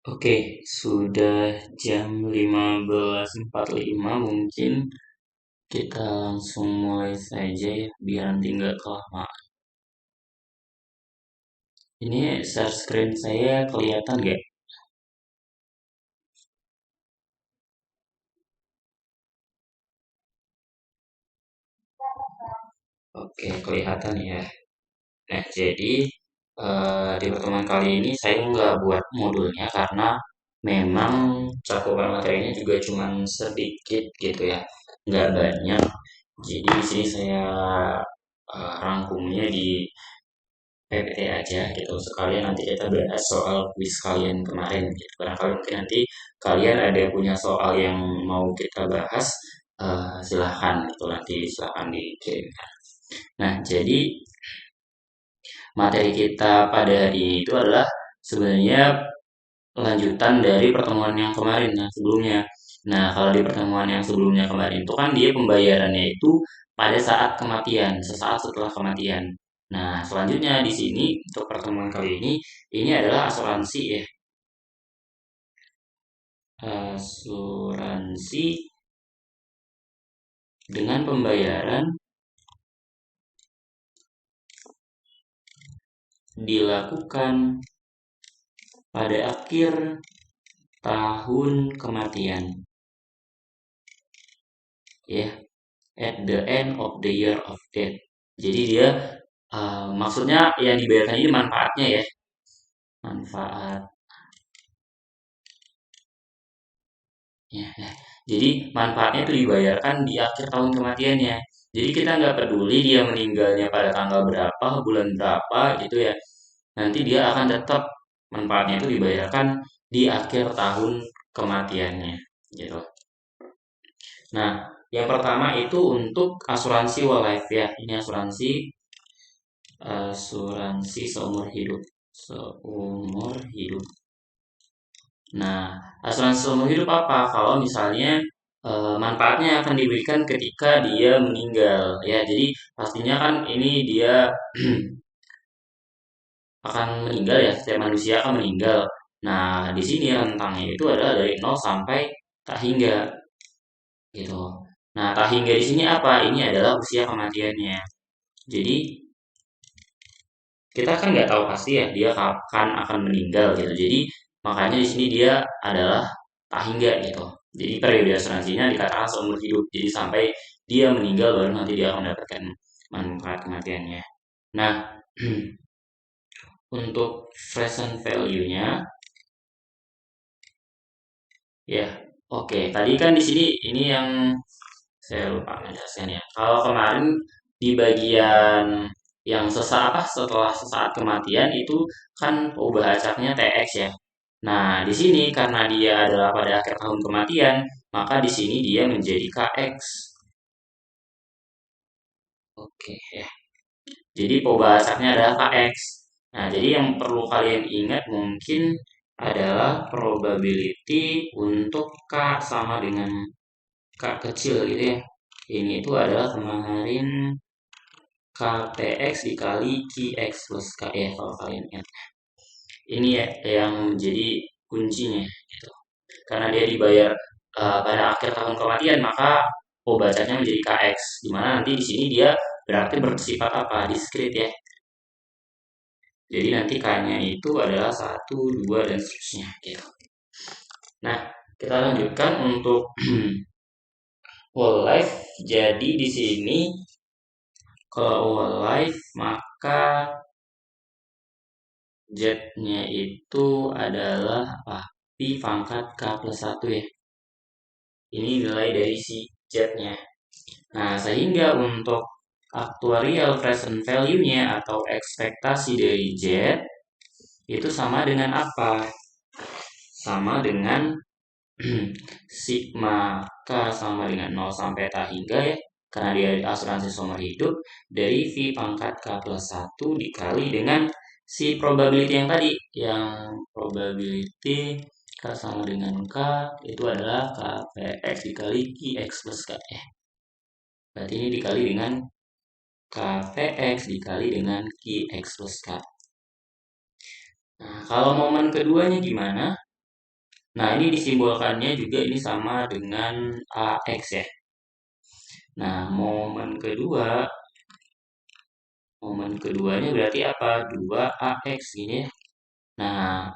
Oke, sudah jam 15.45 mungkin kita langsung mulai saja ya, biar nanti nggak kelamaan. Ini share screen saya kelihatan nggak? Oke, kelihatan ya. Nah, jadi di pertemuan kali ini saya nggak buat modulnya karena memang cakupan materinya juga cuma sedikit gitu ya, nggak banyak. Jadi di sini saya rangkumnya di PPT aja gitu. Sekalian nanti kita bahas soal quiz kalian kemarin gitu. Barangkali mungkin nanti kalian ada punya soal yang mau kita bahas, silahkan gitu nanti silahkan dikirimkan. Nah, jadi materi kita pada hari ini itu adalah sebenarnya lanjutan dari pertemuan yang kemarin, nah sebelumnya. Nah, kalau di pertemuan yang sebelumnya kemarin itu kan dia pembayarannya itu pada saat kematian, sesaat setelah kematian. Nah, selanjutnya di sini untuk pertemuan kali ini adalah asuransi ya. Asuransi dengan pembayaran dilakukan pada akhir tahun kematian ya, at the end of the year of death. Jadi dia maksudnya yang dibayarkan ini manfaatnya ya, manfaat ya. Jadi manfaatnya itu dibayarkan di akhir tahun kematiannya. Jadi kita nggak peduli dia meninggalnya pada tanggal berapa, bulan berapa gitu ya. Nanti dia akan tetap manfaatnya itu dibayarkan di akhir tahun kematiannya gitu. Nah, yang pertama itu untuk asuransi whole life ya. Ini asuransi seumur hidup. Seumur hidup. Nah, asuransi seumur hidup apa? Kalau misalnya manfaatnya akan diberikan ketika dia meninggal ya. Jadi pastinya kan ini dia akan meninggal ya, setiap manusia akan meninggal. Nah, di sini rentangnya itu adalah dari nol sampai tak hingga gitu. Nah, tak hingga di sini apa? Ini adalah usia kematiannya. Jadi kita kan nggak tahu pasti ya dia kapan akan meninggal gitu. Jadi makanya di sini dia adalah tak hingga gitu. Jadi periode asuransinya dikatakan seumur hidup. Jadi sampai dia meninggal baru nanti dia akan mendapatkan manfaat kematiannya. Nah, untuk present value-nya ya, oke. Tadi kan di sini ini yang saya lupa menjelaskan ya. Kalau kemarin di bagian yang sesaat apa setelah sesaat kematian itu kan ubah acaknya TX ya. Nah, di sini karena dia adalah pada akhir tahun kematian, maka di sini dia menjadi KX. Oke ya. Jadi pembahasannya adalah KX. Nah, jadi yang perlu kalian ingat mungkin adalah probability untuk K sama dengan K kecil gitu ya. Ini itu adalah kemarin KTX dikali QX plus K ya kalau kalian ingat. Ini ya yang menjadi kuncinya gitu. Karena dia dibayar pada akhir tahun kematian maka bacanya menjadi KX di mana nanti di sini dia berarti bersifat apa? Diskrit ya. Jadi nanti K-nya itu adalah satu, 2 dan seterusnya gitu. Nah, kita lanjutkan untuk whole life. Jadi di sini kalau whole life maka Z-nya itu adalah apa? Pi pangkat K plus 1 ya. Ini nilai dari si Z-nya. Nah, sehingga untuk actuarial present value-nya atau ekspektasi dari Z itu sama dengan apa? Sama dengan sigma K sama dengan nol sampai tak hingga ya. Karena dia asuransi seumur hidup dari V pangkat K plus 1 dikali dengan si probability yang tadi. Yang probability K sama dengan K itu adalah KPX dikali QX plus K. Berarti ini dikali dengan KPX dikali dengan QX plus K. Nah, kalau momen keduanya gimana? Nah, ini disimbolkannya juga ini sama dengan AX ya. Nah, momen keduanya berarti apa? 2AX gini ya. Nah,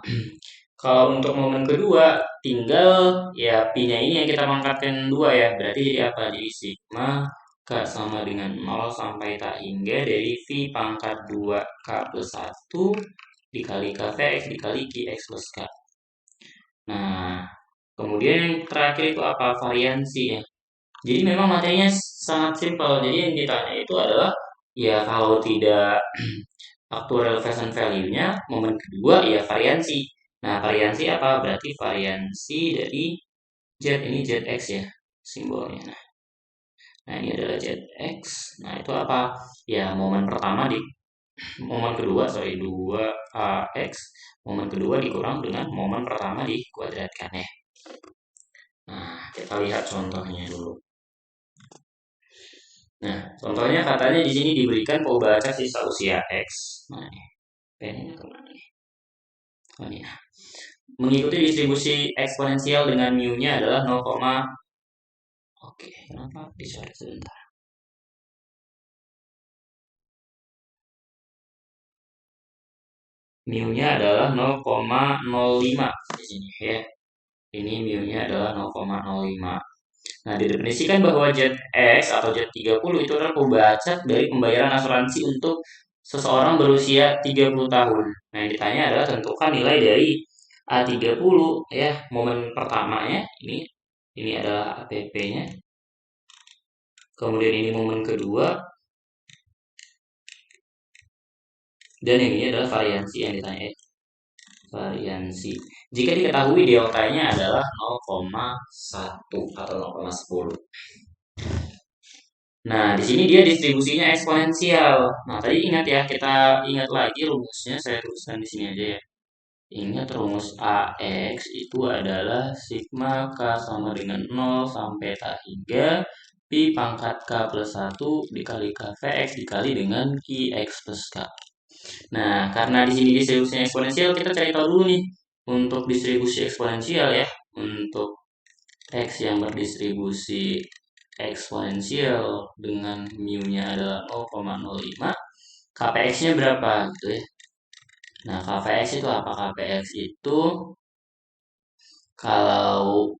kalau untuk momen kedua, tinggal ya pi-nya ini yang kita pangkatkan 2 ya. Berarti jadi apa? Jadi sigma K sama dengan 0 sampai tak hingga dari V pangkat 2 K plus 1 dikali KVX dikali QX plus K. Nah, kemudian yang terakhir itu apa? Variansi ya. Jadi memang materinya sangat simpel. Jadi yang ditanya itu adalah ya kalau tidak actual present value-nya, momen kedua ya variansi. Nah, variansi apa? Berarti variansi dari Z, ini ZX ya simbolnya. Nah, ini adalah ZX. Nah, itu apa? Ya, momen kedua, sorry, 2AX, momen kedua dikurang dengan momen pertama dikuadratkan ya. Nah, kita lihat contohnya dulu. Nah, contohnya katanya di sini diberikan pembaca sisa usia X. Nah, ini pennya kemana nih? Oh, ini ya. Mengikuti distribusi eksponensial dengan mu-nya adalah 0, oke, kenapa dicoret sebentar? Mu-nya adalah 0,05 di sini ya. Ini mu-nya adalah 0,05. Nah, didefinisikan bahwa ZX atau Z30 itu adalah pembaca dari pembayaran asuransi untuk seseorang berusia 30 tahun. Nah, yang ditanya adalah tentukan nilai dari A30 ya, momen pertamanya ini adalah APP-nya. Kemudian ini momen kedua dan yang ini adalah variansi yang ditanya. Variansi. Jika diketahui delta-nya adalah 0,1 atau 0,10. Nah, di sini dia distribusinya eksponensial. Nah, tadi ingat ya, kita ingat lagi rumusnya, saya tuliskan di sini aja ya. Ingat rumus AX itu adalah sigma K sama dengan 0 sampai tak hingga pi pangkat K plus 1 dikali KVX dikali dengan QX plus K. Nah, karena di sini distribusinya eksponensial, kita cari tahu dulu nih untuk distribusi eksponensial ya. Untuk X yang berdistribusi eksponensial dengan mu-nya adalah 0,05, KPX-nya berapa gitu ya. Nah, KPX itu apa? KPX itu kalau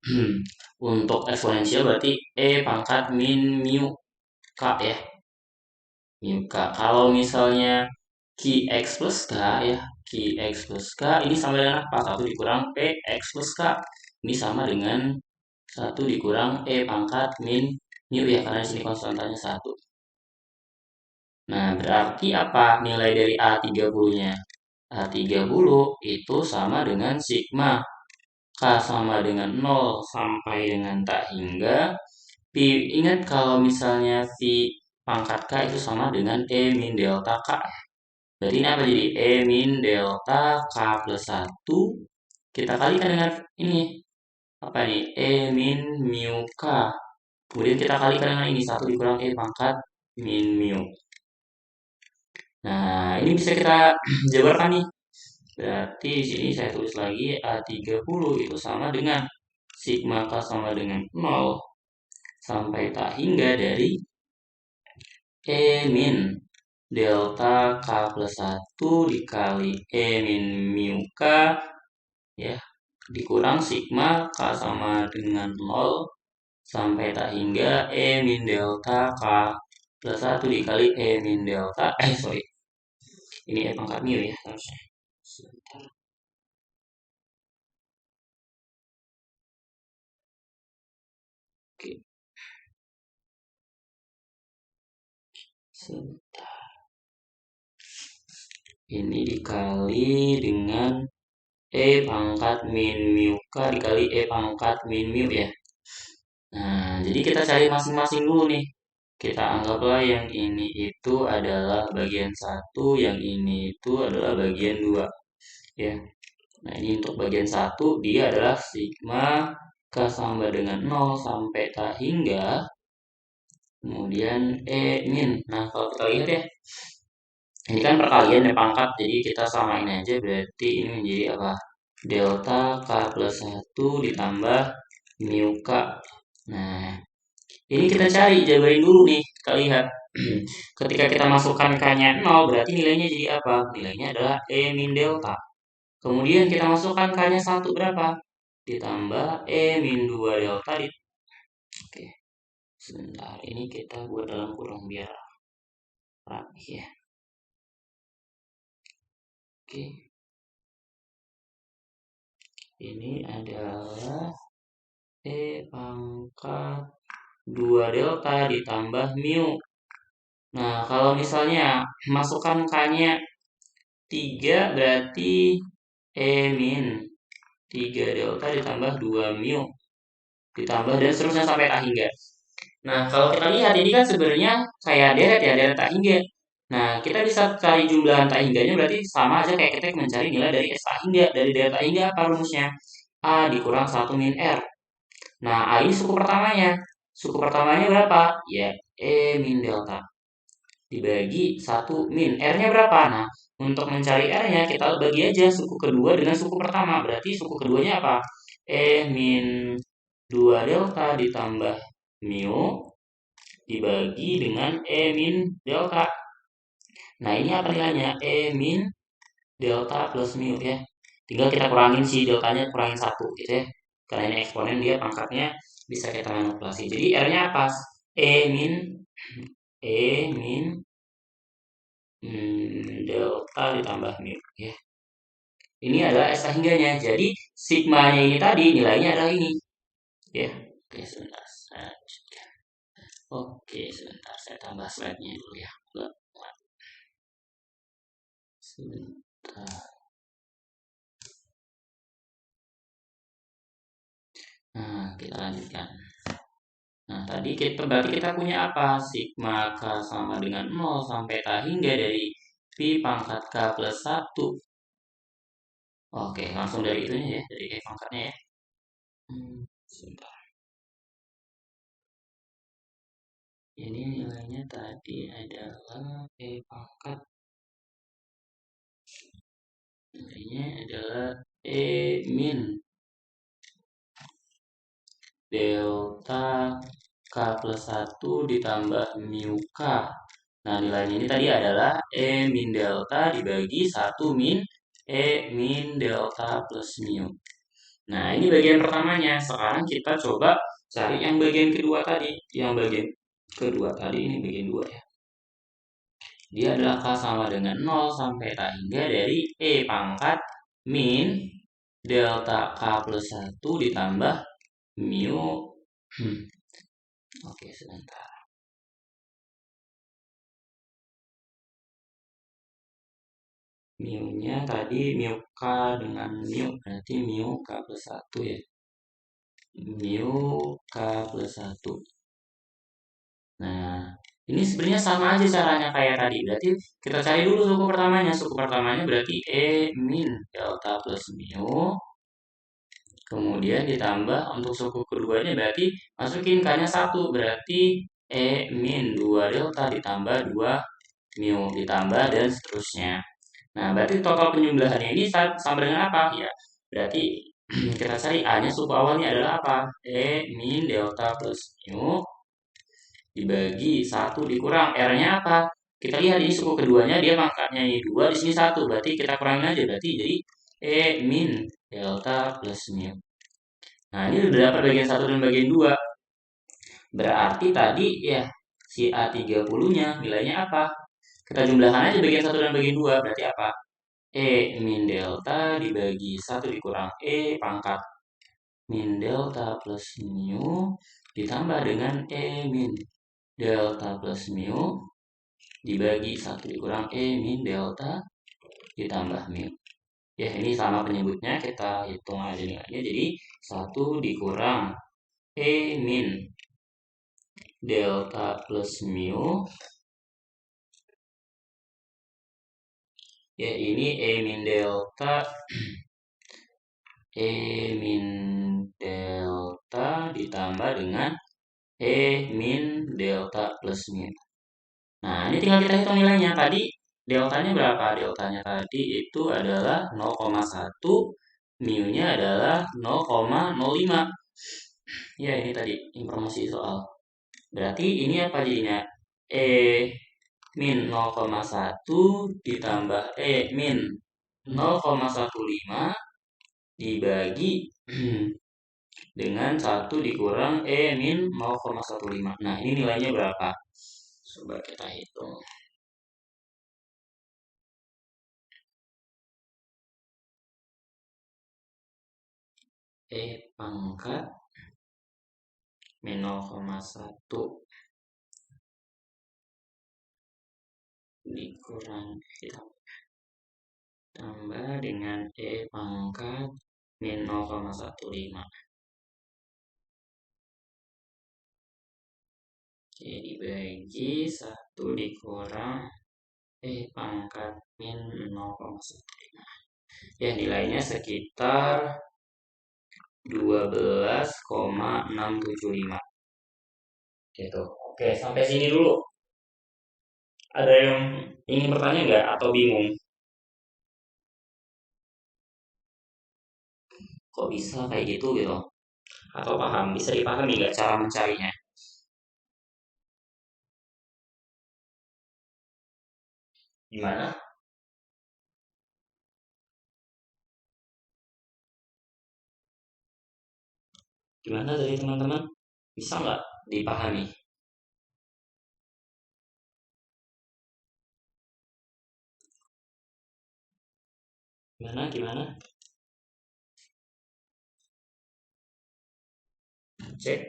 untuk eksponensial berarti E pangkat min mu K ya. Mu K. Kalau misalnya QX plus K ya, QX plus K ini sama dengan apa? 1 dikurang PX plus K. Ini sama dengan 1 dikurang E pangkat min mu ya, karena di sini konstantanya 1. Nah, berarti apa nilai dari A30-nya? A30 itu sama dengan sigma K sama dengan 0 sampai dengan tak hingga Pi. Ingat kalau misalnya V pangkat K itu sama dengan E min delta K. Berarti ini apa? Jadi E min delta K plus 1 kita kalikan dengan ini. Apa nih? E min mu K. Kemudian kita kalikan dengan ini. 1 dikurang E pangkat min mu. Nah, ini bisa kita jabarkan nih. Berarti di sini saya tulis lagi A30 itu sama dengan sigma K sama dengan 0 sampai tak hingga dari E min delta K plus 1 dikali E min mu K ya, dikurang sigma K sama dengan 0 sampai tak hingga E min delta K plus 1 dikali E min delta sorry, ini E pangkat mu ya harusnya. Sebentar. Oke. Sebentar. Ini dikali dengan E pangkat min mu K dikali E pangkat min mu ya. Nah, jadi kita cari masing-masing dulu nih. Kita anggaplah yang ini itu adalah bagian 1, yang ini itu adalah bagian 2. Ya. Nah, ini untuk bagian 1 dia adalah sigma K sama dengan 0 sampai tak hingga kemudian E min. Nah, kalau kita lihat ya, ini kan perkalian ya pangkat, jadi kita samain aja berarti ini menjadi apa? delta K plus 1 ditambah mu K. Nah, ini kita cari, jabarin dulu nih, kita lihat. Ketika kita masukkan K-nya 0, berarti nilainya jadi apa? Nilainya adalah E min delta. Kemudian kita masukkan K-nya 1 berapa? Ditambah E min 2 delta. Oke, sebentar. Ini kita buat dalam kurung biar rapi ya. Oke. Ini adalah E pangkat 2 delta ditambah mu. Nah, kalau misalnya masukkan K-nya 3 berarti E min 3 delta ditambah 2 mu. Ditambah dan seterusnya sampai tak hingga. Nah, kalau kita lihat ini kan sebenarnya kayak deret ya, deret tak hingga. Nah, kita bisa cari jumlah tak hingganya berarti sama aja kayak kita mencari nilai dari S tak hingga. Dari deret tak hingga apa rumusnya? A dikurang 1 min R. Nah, A ini suku pertamanya. Suku pertamanya berapa? Ya, E min delta. Dibagi 1 min. R-nya berapa? Nah, untuk mencari R-nya kita bagi aja suku kedua dengan suku pertama. Berarti suku keduanya apa? E min 2 delta ditambah mu dibagi dengan E min delta. Nah, ini apa nilainya? E min delta plus mu ya. Tinggal kita kurangin si deltanya, kurangin 1 gitu ya. Karena ini eksponen dia pangkatnya bisa kita manipulasi. Jadi R-nya apa? E min delta ditambah mu ya. Ini adalah S hingganya. Jadi sigmanya ini tadi nilainya adalah ini. Ya. Oke, sebentar. Oke, sebentar saya tambah slide-nya dulu ya. Sebentar. Nah, kita lanjutkan. Nah, tadi berarti kita punya apa? Sigma K sama dengan 0 sampai K hingga dari Pi pangkat K plus 1. Oke, langsung dari itunya ya, dari E pangkatnya ya. Sebentar. Ini nilainya tadi adalah E pangkat. Nilainya adalah E min delta K plus 1 ditambah mu K. Nah, nilainya ini tadi adalah E min delta dibagi 1 min E min delta plus mu. Nah, ini bagian pertamanya. Sekarang kita coba cari yang bagian kedua tadi. Yang bagian kedua tadi ini bagian 2 ya. Dia adalah K sama dengan 0 sampai tak hingga dari E pangkat min delta K plus 1 ditambah mu. Oke, sebentar. Mu-nya tadi mu K dengan mu, berarti mu K plus 1 ya. Mu K plus 1. Nah, ini sebenarnya sama aja caranya kayak tadi. Berarti kita cari dulu suku pertamanya. Suku pertamanya berarti E min delta plus mu. Kemudian ditambah untuk suku keduanya berarti masukin K-nya 1. Berarti E min 2 delta ditambah 2 mu. Ditambah dan seterusnya. Nah, berarti total penjumlahannya ini sama dengan apa? Ya, berarti kita cari A-nya suku awalnya adalah apa? E min delta plus mu dibagi 1 dikurang R-nya apa? Kita lihat ini suku keduanya dia pangkatnya ini 2, di sini 1. Berarti kita kurangin aja berarti jadi E min delta plus mu. Nah, ini udah dapat bagian 1 dan bagian 2. Berarti tadi ya si A30-nya nilainya apa? Kita jumlahkan aja bagian 1 dan bagian 2. Berarti apa? E min delta dibagi 1 dikurang E pangkat min delta plus mu ditambah dengan E min delta plus mu dibagi 1 dikurang E min delta ditambah mu. Ya, ini sama penyebutnya, kita hitung aja nilainya. Jadi 1 dikurang E min delta plus mu. Ya, ini E min delta ditambah dengan E min delta plus mu. Nah, ini tinggal kita hitung nilainya. Tadi deltanya berapa? Deltanya tadi itu adalah 0,1 mu-nya adalah 0,05. Ya, ini tadi informasi soal. Berarti ini apa jadinya? E min 0,1 ditambah min 0,15 dibagi dengan 1 dikurang min 0,15. Nah, ini nilainya berapa? Coba kita hitung. Pangkat min 0,1 dikurang tambah dengan pangkat min 0,15. Oke, dibagi 1 dikurang pangkat min 0,15. Ya, nilainya sekitar 12,675. Gitu. Oke, sampai sini dulu. Ada yang ingin bertanya nggak atau bingung? Kok bisa kayak gitu gitu? Atau paham? Bisa dipahami nggak cara mencarinya? Gimana? Gimana dari teman-teman? Bisa nggak dipahami? Gimana? Gimana? Cek.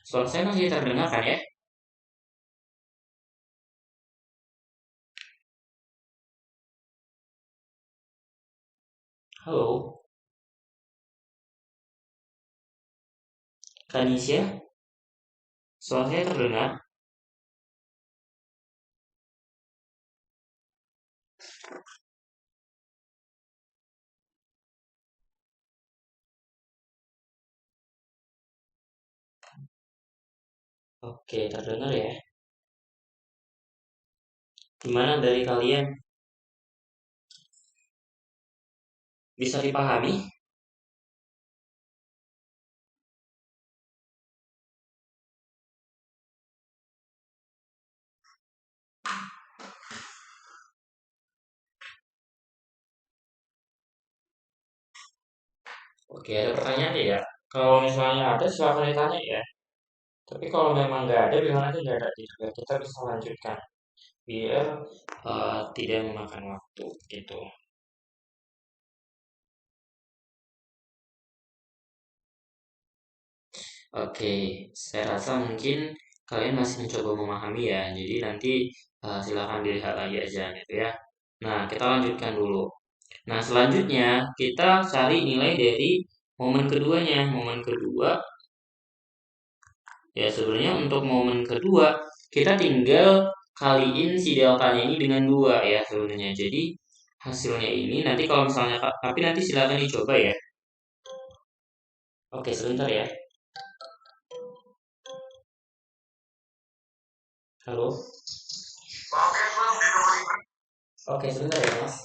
Suara saya masih terdengar kan ya? Halo, Kanisya? Suara saya terdengar? Oke, terdengar ya. Gimana dari kalian? Bisa dipahami? Oke, ada pertanyaan ya? Kalau misalnya ada, silahkan ditanya ya. Tapi kalau memang nggak ada, bilang aja nggak ada juga. Kita bisa lanjutkan. Biar tidak memakan waktu gitu. Oke, saya rasa mungkin kalian masih mencoba memahami ya. Jadi nanti silakan dilihat lagi aja gitu ya. Nah, kita lanjutkan dulu. Nah, selanjutnya kita cari nilai dari momen keduanya. Momen kedua, ya sebenarnya untuk momen kedua, kita tinggal kaliin si deltanya ini dengan 2 ya sebenarnya. Jadi hasilnya ini nanti kalau misalnya, tapi nanti silakan dicoba ya. Oke, sebentar ya. Halo. Oke, sebentar ya, Mas.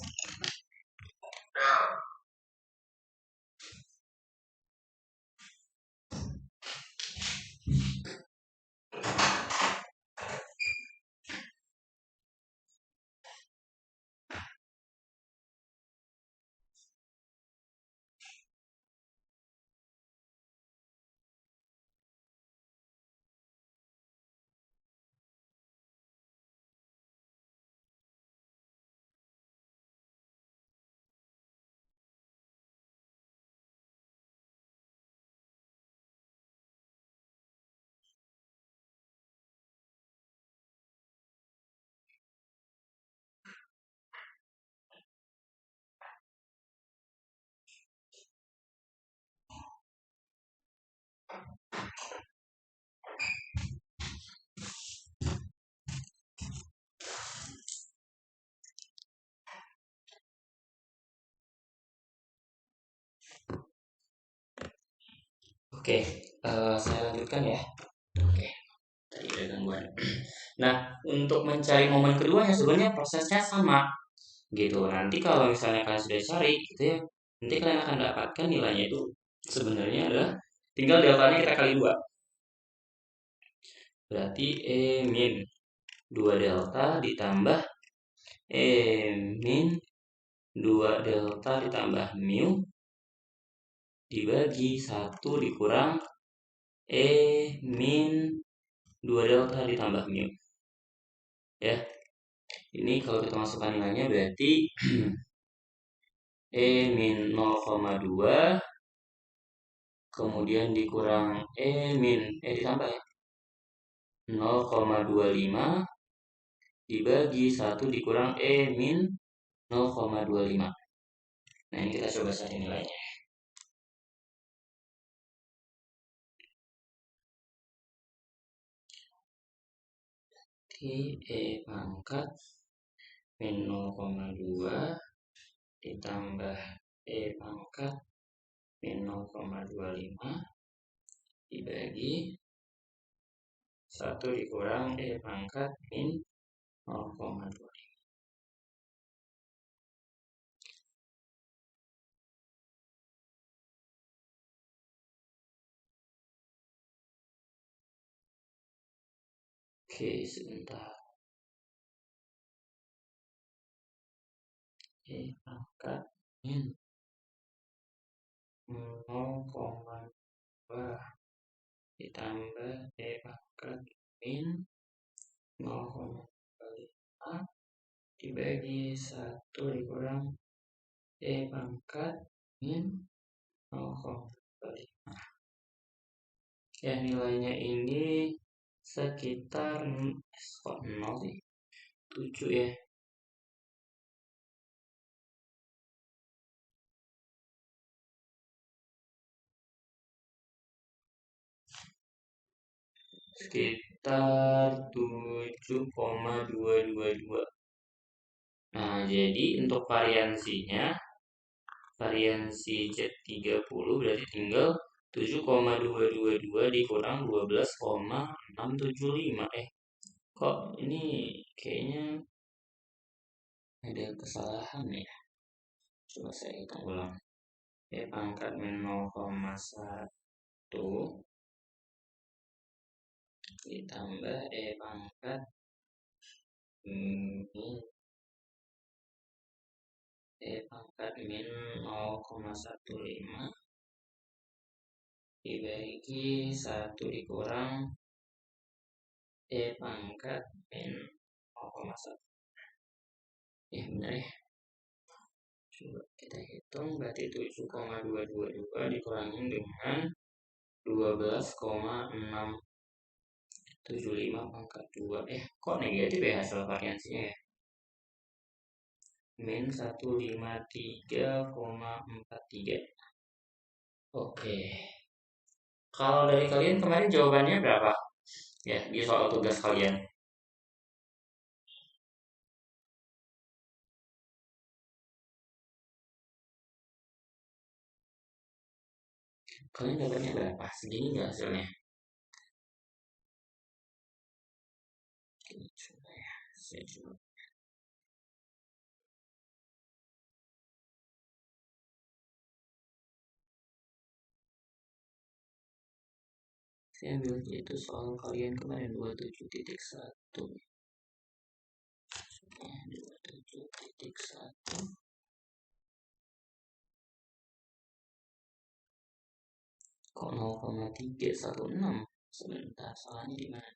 Oke, saya lanjutkan ya. Oke, tadi ada gangguan. Nah, untuk mencari momen keduanya sebenarnya prosesnya sama gitu. Nanti kalau misalnya kalian sudah cari gitu ya, Nanti kalian akan dapatkan nilainya itu sebenarnya adalah tinggal deltanya kita kali 2. Berarti E min 2 delta ditambah E min 2 delta ditambah mu dibagi 1 dikurang E min 2 delta ditambah mu. Ya, ini kalau kita masukkan nilainya berarti E min 0,2 kemudian dikurang ditambah ya 0,25 dibagi 1 dikurang E min 0,25. Nah, ini kita coba cari nilainya. E pangkat min 0,2 ditambah E pangkat min 0,25 dibagi 1 dikurang E pangkat min 0,25. Oke, sebentar. E pangkat min 0,2 ditambah E pangkat min 0,25 dibagi 1 dikurang E pangkat min 0,25. Ya, nilainya ini sekitar kok 0 sih? 7 ya. Sekitar 7,222. Nah, jadi untuk variansinya variansi Z30 berarti tinggal 7,222 dikurang 12,675. Kok ini kayaknya ada kesalahan ya? Coba saya hitung ulang. E pangkat min 0,1 ditambah E pangkat min min 0,15 dibagi 1 dikurang E pangkat min 0,1. Ya, benar ya. Coba kita hitung, berarti 7,222 dikurangi dengan 12,675 pangkat 2. Kok negatif ya hasil variansinya ya? Min 153,43. Oke. Kalau dari kalian kemarin jawabannya berapa? Ya, di soal tugas kalian. Kalian dapatnya berapa? Segini nggak hasilnya? Oke, coba ya. Saya coba. Saya ambil itu soal kalian kemarin 27.1. Ya, 27.1. Kok 0,316? Sebentar, salahnya di mana?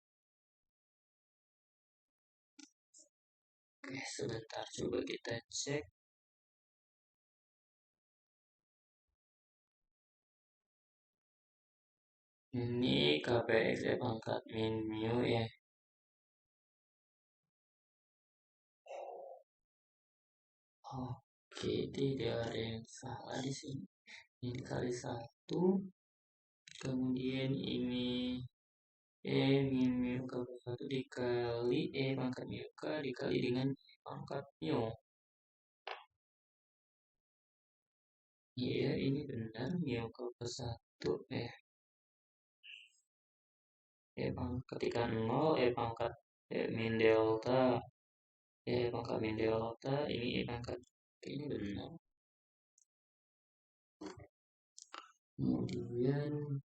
Oke, sebentar coba kita cek. Ini KPX ya pangkat min mu ya. Oke, tidak ada yang salah di sini. Ini dikali 1, kemudian ini min mu kali 1 dikali pangkat mu k dikali dengan pangkat mu. Iya, ini benar mu kali 1 ketika 0 pangkat min delta pangkat min delta ini pangkat ini benar. Kemudian,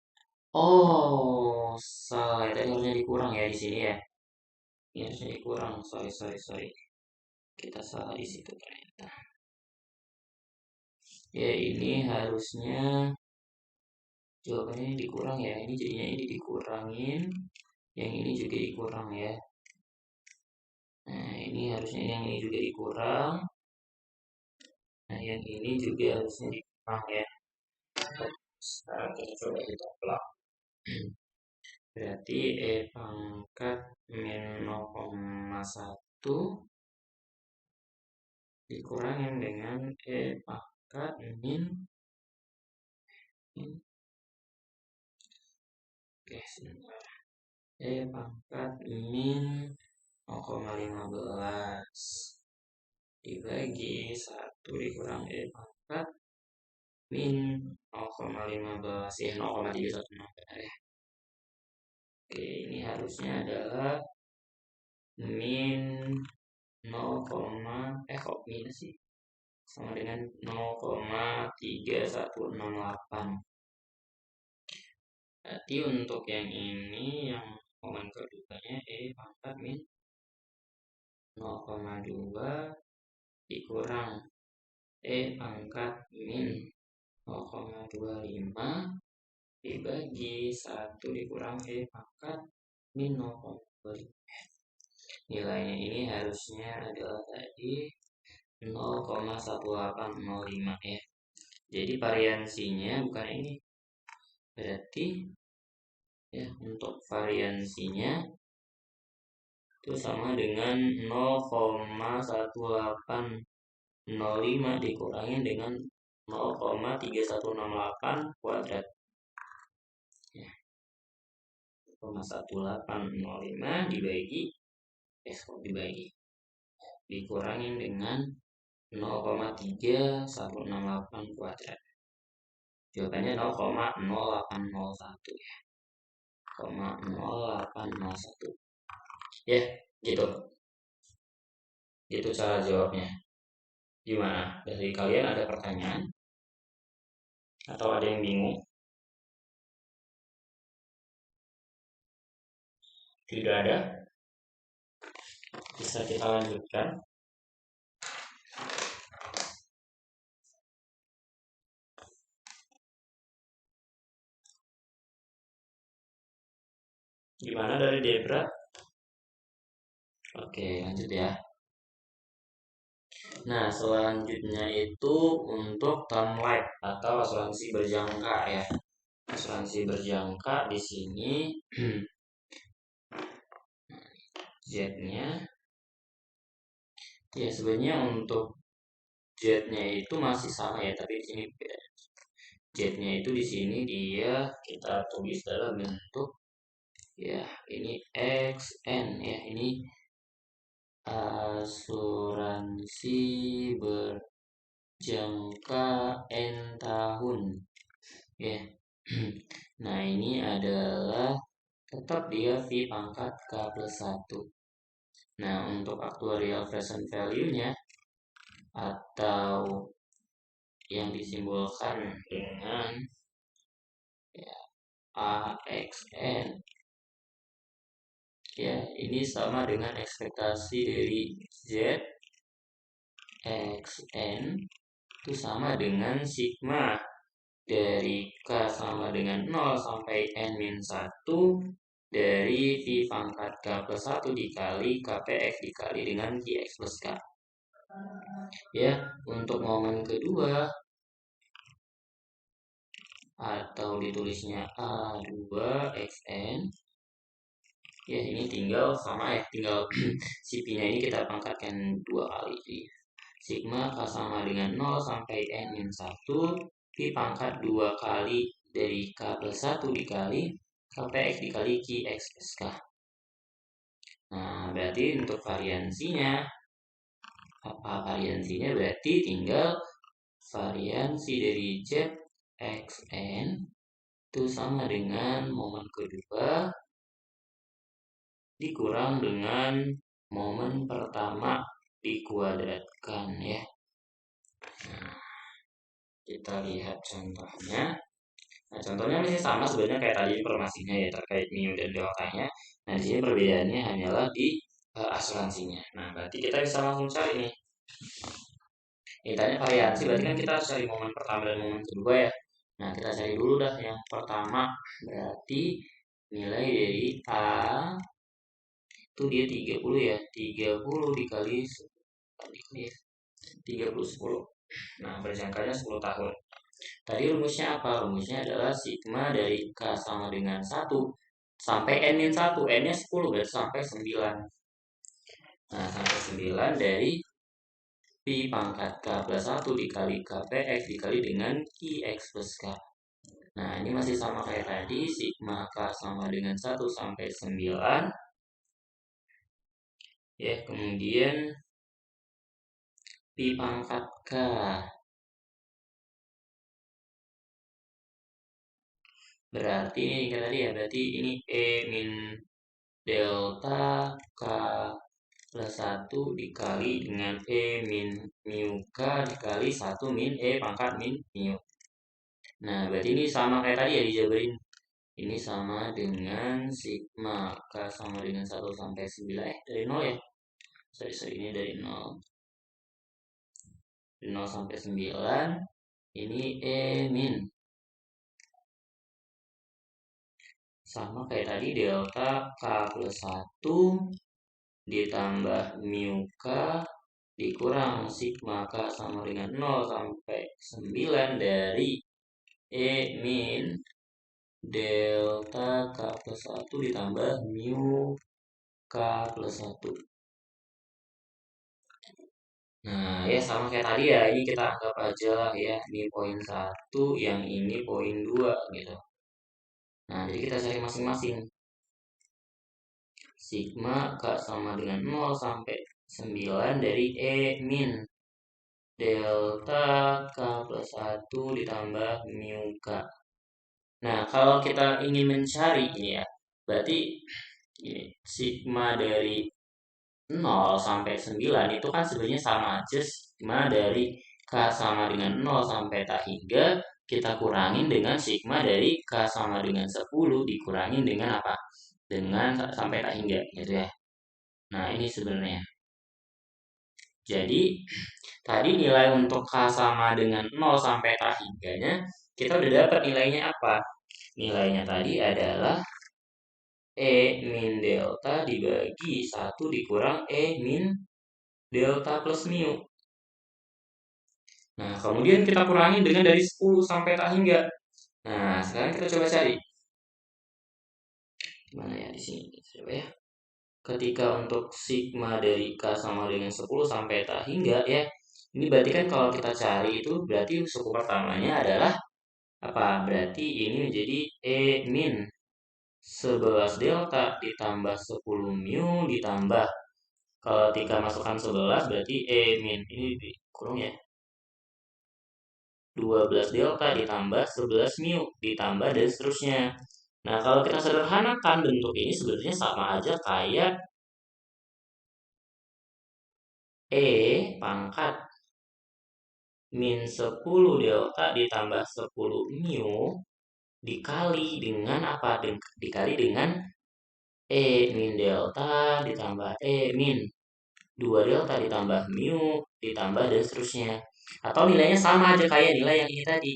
oh, salah. Tadi harusnya dikurang ya di sini ya. Ini harusnya dikurang. Sorry. Kita salah di situ ternyata. Ya, ini harusnya jawabannya dikurang ya. Ini jadinya ini dikurangin. Yang ini juga dikurang ya. Nah, ini harusnya yang ini juga dikurang. Nah, yang ini juga harusnya dikurang ya. Sekarang kita coba hitung ulang. Berarti E pangkat min 0,1 dikurangin dengan E pangkat min oke sebentar. E pangkat min 0,15 dibagi 1 dikurang E pangkat min 0,15 ya 0,316 ya. Oke, ini harusnya adalah min 0, kok minus sih? Sama dengan 0,3168. Berarti untuk yang ini yang komen keduanya E pangkat min 0,2 dikurang E pangkat min 0,25 dibagi 1 dikurang E pangkat min 0,25. Nilainya ini harusnya adalah tadi 0,1805 ya. Jadi variansinya bukan ini. Berarti ya untuk variansinya itu sama dengan 0,1805 dikurangin dengan 0,3168 kuadrat. Ya. 0,1805 dikurangin dengan 0,3168 kuadrat. Jawabannya 0,0801 ya. 0,0801. Ya, gitu. Itu cara jawabnya. Gimana? Dari kalian ada pertanyaan? Atau ada yang bingung? Tidak ada? Bisa kita lanjutkan. Gimana dari Debra? Oke, lanjut ya. Nah, selanjutnya itu untuk term life atau asuransi berjangka ya. Asuransi berjangka di sini Z-nya ya sebenarnya untuk Z-nya itu masih sama ya, tapi di sini beda. Z-nya itu di sini dia kita tulis dalam bentuk ya ini XN ya, ini asuransi berjangka N tahun ya. Nah, ini adalah tetap dia V pangkat K plus 1. Nah, untuk actuarial present value-nya atau yang disimbolkan dengan ya, AXN ya, ini sama dengan ekspektasi dari Z XN itu sama dengan sigma dari K sama dengan 0 sampai N-1 dari V pangkat K plus 1 dikali KPX dikali dengan QX plus K. Ya, untuk momen kedua atau ditulisnya A2XN ya, ini tinggal sama ya, tinggal si P-nya ini kita pangkatkan 2 kali. Jadi, sigma K sama dengan 0 sampai N-1 P pangkat 2 kali dari K plus 1 dikali KPX dikali QX plus K. Nah, berarti untuk variansinya apa variansinya? Berarti tinggal variansi dari Z XN itu sama dengan momen kedua dikurang dengan momen pertama dikuadratkan ya. Nah, Kita lihat contohnya. Nah, contohnya masih sama sebenarnya kayak tadi informasinya ya terkait mu dan deltanya. Nah, di sini perbedaannya hanyalah di asuransinya. Nah, berarti kita bisa langsung cari nih. Ini tanya variansi, berarti kan kita harus cari momen pertama dan momen kedua ya. Nah, kita cari dulu dah yang pertama. Berarti nilai dari A itu dia 30 ya. 30 dikali 30 10. Nah, berjangkanya 10 tahun. Tadi rumusnya apa? Rumusnya adalah sigma dari K sama dengan 1 sampai N-1. N-nya 10 berarti sampai 9. Nah, sampai 9 dari Pi pangkat K plus 1 dikali KPX dikali dengan QX plus K. Nah, ini masih sama kayak tadi. Sigma K sama dengan 1 sampai 9. Ya, kemudian Pi pangkat K. Berarti ini kayak tadi ya. Berarti ini E min delta K plus 1 dikali dengan E min mu K dikali 1 min E pangkat min mu. Nah, berarti ini sama kayak tadi ya dijabarin. Ini sama dengan sigma K sama dengan 1 sampai 9. Dari 0 ya. Sorry, ini dari 0. Dari 0 sampai 9. Ini E min. Sama kayak tadi delta K plus 1 ditambah mu K dikurang sigma K sama dengan 0 sampai 9 dari E min delta K plus 1 ditambah mu K plus 1. Nah, ya sama kayak tadi ya, ini kita anggap aja lah ya, ini poin 1, yang ini poin 2 gitu. Nah, jadi kita cari masing-masing. Sigma K sama dengan 0 sampai 9 dari E min delta K plus 1 ditambah mu K. Nah, kalau kita ingin mencari ini ya, berarti ini sigma dari 0 sampai 9 itu kan sebenarnya sama aja sigma dari K sama dengan 0 sampai tak hingga kita kurangin dengan sigma dari K sama dengan 10 dikurangin dengan apa? Dengan sampai tak hingga gitu ya. Nah, ini sebenarnya. Jadi, tadi nilai untuk K sama dengan 0 sampai tak hingganya kita udah dapat nilainya apa? Nilainya tadi adalah E min delta dibagi 1 dikurang E min delta plus mu. Nah, kemudian kita kurangi dengan dari 10 sampai tak hingga. Nah, sekarang kita coba cari. Gimana ya di sini? Coba ya. Ketika untuk sigma dari K sama dengan 10 sampai tak hingga ya. Ini berarti kan kalau kita cari itu berarti suku pertamanya adalah apa? Berarti ini menjadi E min 11 delta ditambah 10 mu ditambah kalau ketika masukkan 11 berarti E min ini kurang ya 12 delta ditambah 11 mu ditambah dan seterusnya. Nah, kalau kita sederhanakan bentuk ini sebenarnya sama aja kayak E pangkat min 10 delta ditambah 10 mu dikali dengan apa? Dikali dengan E min delta ditambah E min 2 delta ditambah mu ditambah dan seterusnya. Atau nilainya sama aja kayak nilai yang ini tadi.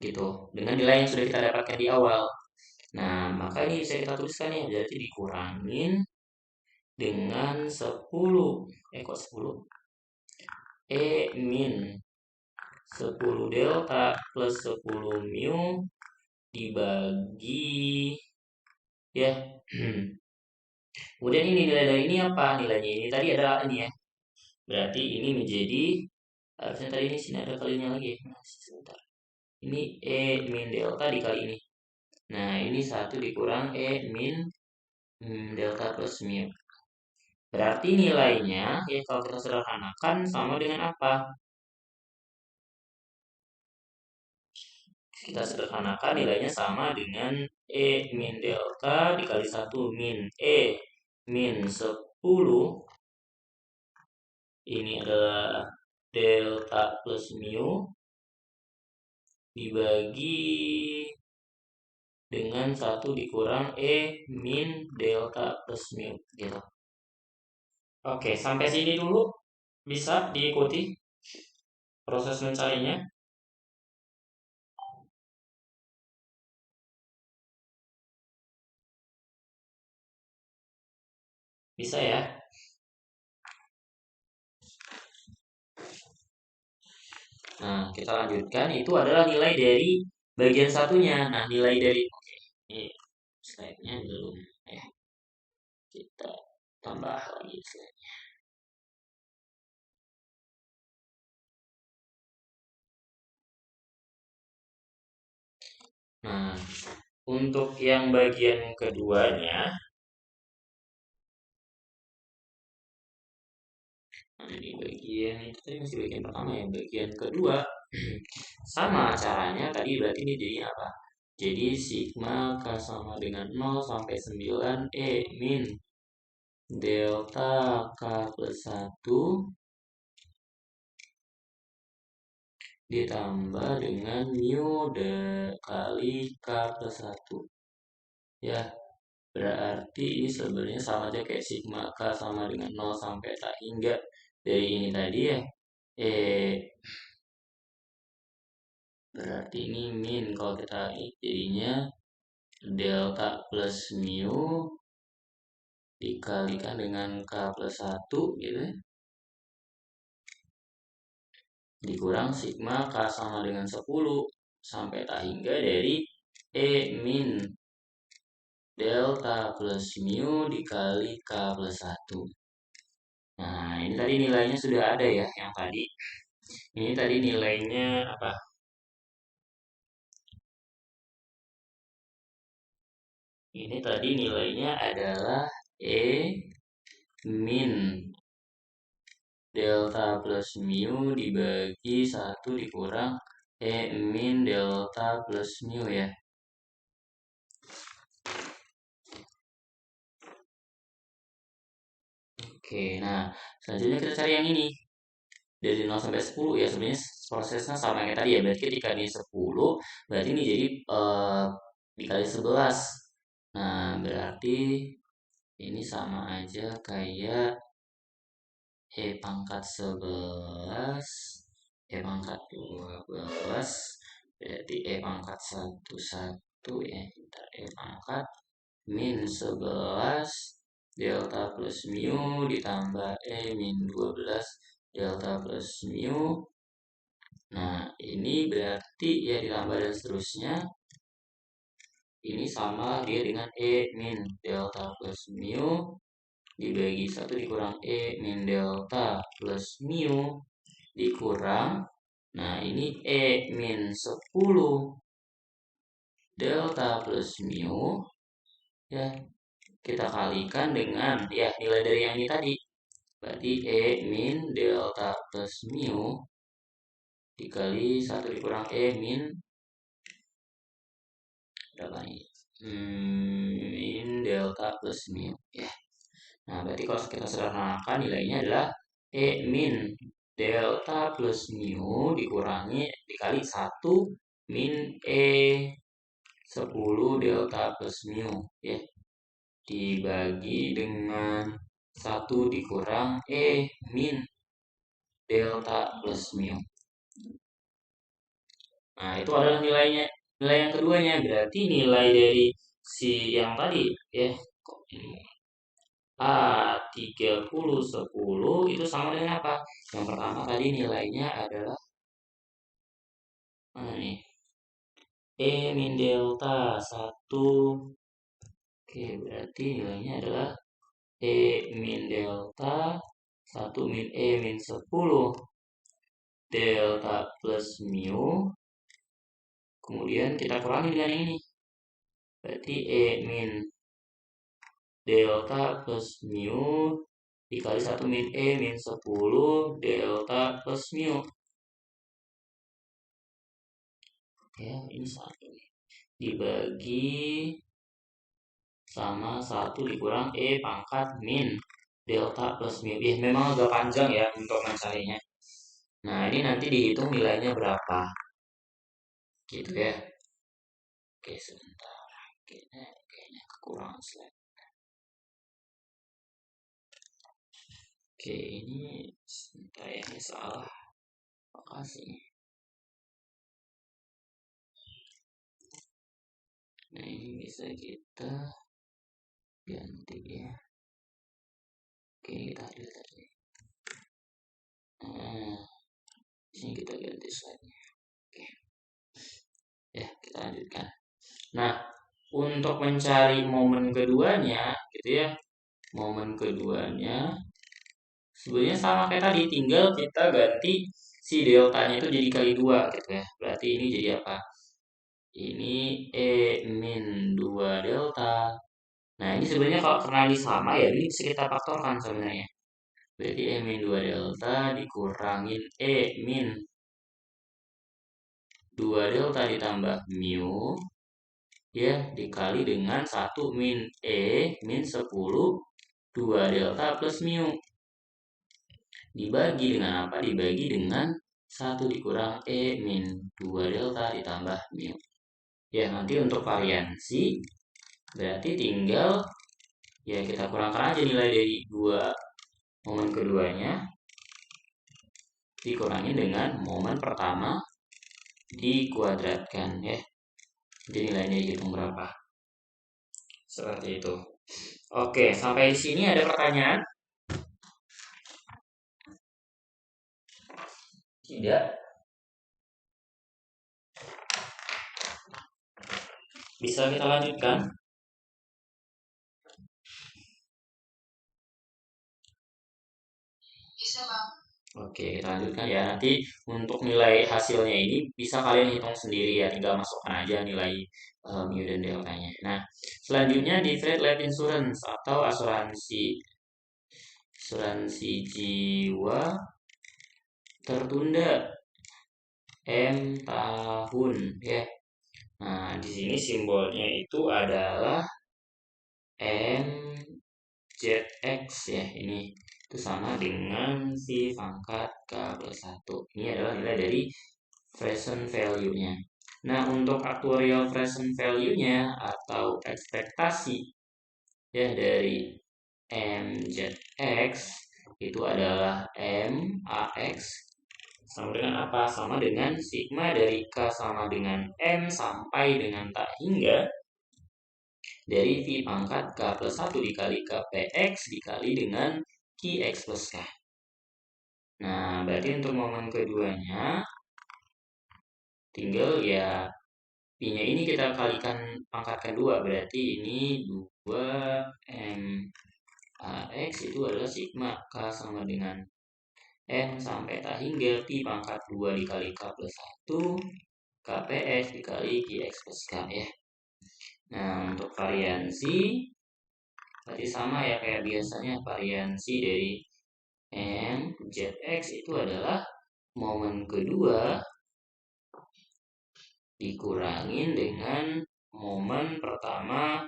Gitu. Dengan nilai yang sudah kita dapatkan di awal. Nah, maka ini bisa kita tuliskan ya. Berarti dikurangin dengan 10. Kok 10? E min 10 delta plus 10 mu dibagi ya. Kemudian ini nilai dari ini apa? Nilainya ini tadi adalah ini ya. Berarti ini menjadi harusnya tadi ini sini ada kalinya lagi ya. Nah, sebentar. Ini E min delta dikali ini. Nah, ini 1 dikurang E min delta plus mu. Berarti nilainya ya kalau kita sederhanakan sama dengan apa? Kita sederhanakan nilainya sama dengan E min delta dikali 1 min E min 10. Ini adalah delta plus mu dibagi dengan 1 dikurang E min delta plus mu gitu. Oke, sampai sini dulu bisa diikuti proses mencarinya. Bisa ya. Nah, kita lanjutkan. Itu adalah nilai dari bagian satunya. Nah, nilai dari oke, ini slide-nya belum ya. Kita tambah lagi slide. Nah, untuk yang bagian keduanya, nah ini bagian itu tadi masih bagian pertama ya. Bagian kedua sama caranya tadi berarti ini jadi apa? Jadi sigma K sama dengan 0 sampai 9 E min delta K plus 1 ditambah dengan mu kali K plus 1. Ya, berarti ini sebenarnya sama aja kayak sigma K sama dengan 0 sampai tak hingga dari ini tadi ya. Berarti ini min kalau kita jadinya delta plus mu dikalikan dengan K plus 1 gitu ya. Dikurang sigma K sama dengan 10 sampai tak hingga dari E min delta plus mu dikali K plus 1. Nah, ini tadi nilainya sudah ada ya yang tadi. Ini tadi nilainya apa? Ini tadi nilainya adalah E min delta plus mu dibagi 1 dikurang E min delta plus mu ya. Oke, nah selanjutnya kita cari yang ini. Dari 0 sampai 10 ya sebenarnya prosesnya sama yang tadi ya. Berarti ketika ini 10, berarti ini jadi dikali 11. Nah, berarti ini sama aja kayak E pangkat 11, E pangkat 12, berarti E pangkat 11 ya. Kita E pangkat min 11 delta plus mu ditambah E min 12 delta plus mu. Nah, ini berarti ya ditambah dan seterusnya. Ini sama dia dengan E min delta plus mu dibagi 1 dikurang E min delta plus mu dikurang. Nah, ini E min 10 delta plus mu ya. Kita kalikan dengan ya nilai dari yang ini tadi. Berarti E min delta plus mu dikali 1 dikurang E min berapa nih? Min delta plus mu ya. Nah, berarti kalau kita sederhanakan nilainya adalah E min delta plus mu dikurangi dikali 1 min E 10 delta plus mu ya. Dibagi dengan 1 dikurang E min delta plus mu. Nah, itu adalah nilainya. Nilai yang keduanya berarti nilai dari si yang tadi ya. Kok ini A30 10 itu sama dengan apa? Yang pertama tadi nilainya adalah mana nih? E min delta 1. Oke, berarti nilainya adalah E min delta 1 min E min 10 delta plus mu. Kemudian kita kurangi dengan ini. Berarti E min delta plus mu dikali 1 min E min 10 delta plus mu. Ya, ini satu nih. Dibagi sama 1 dikurang E pangkat min delta plus mu. Ya, memang agak panjang ya untuk mencarinya. Nah, ini nanti dihitung nilainya berapa. gitu ya. Oke, sebentar. Kayaknya kekurangan slide. Oke, ini sebentar ya, ini salah lokasinya. Nah, ini bisa kita ganti ya. Oke, kita adil tadi. Nah, sini kita ganti slide-nya. Oke. Ya, kita lanjutkan. Nah, untuk mencari momen keduanya, gitu ya. Momen keduanya sebenarnya sama kayak tadi, tinggal kita ganti si deltanya itu jadi kali 2 gitu ya. Berarti ini jadi apa? Ini E min 2 delta. Nah, ini sebenarnya kalau karena ini sama ya, ini bisa kita faktorkan sebenarnya. Berarti E min 2 delta dikurangin E min 2 delta ditambah mu ya dikali dengan 1 min E min 10 2 delta plus mu. Dibagi dengan apa? Dibagi dengan 1 dikurang E min 2 delta ditambah mu. Ya, nanti untuk variansi berarti tinggal ya kita kurangkan aja nilai dari dua momen keduanya dikurangi dengan momen pertama dikuadratkan ya. Jadi nilainya hitung berapa. Seperti itu. Oke, sampai di sini ada pertanyaan? Tidak. Bisa kita lanjutkan? Bisa, Bang. Oke, kita lanjutkan ya. Nanti untuk nilai hasilnya ini bisa kalian hitung sendiri ya. Tinggal masukkan aja nilai mu dan deltanya. Nah, selanjutnya deferred life insurance atau asuransi jiwa tertunda M tahun ya. Nah, di sini simbolnya itu adalah MZX ya. Ini itu sama dengan V pangkat K plus 1. Ini adalah nilai dari present value-nya. Nah, untuk actuarial present value-nya atau ekspektasi ya dari MZX itu adalah MAX sama dengan apa? Sama dengan sigma dari K sama dengan M sampai dengan tak hingga dari V pangkat K plus 1 dikali KPX dikali dengan QX plus K. Nah, berarti untuk momen keduanya tinggal ya P-nya ini kita kalikan pangkatkan 2. Berarti ini 2 M AX itu adalah sigma K sama dengan M sampai tak hingga Pi pangkat 2 dikali K plus 1 KPX dikali QX plus K ya. Nah, untuk variansi berarti sama ya kayak biasanya, variansi dari MZX itu adalah momen kedua dikurangin dengan momen pertama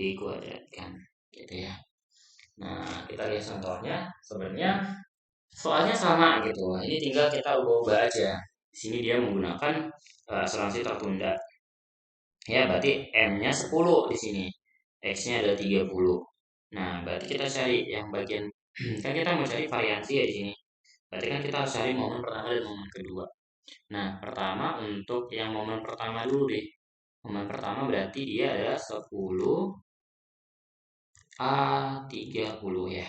dikuadratkan gitu ya. Nah, kita lihat contohnya. Sebenarnya soalnya sama gitu. Ini tinggal kita ubah-ubah aja. Di sini dia menggunakan asuransi tertunda. Ya, berarti M-nya 10 di sini. X-nya adalah 30. Nah, berarti kita cari yang bagian kan kita mau cari variansi ya di sini. Berarti kan kita harus cari momen pertama dan momen kedua. Nah, pertama untuk yang momen pertama dulu deh. Momen pertama berarti dia adalah 10 A30 ya.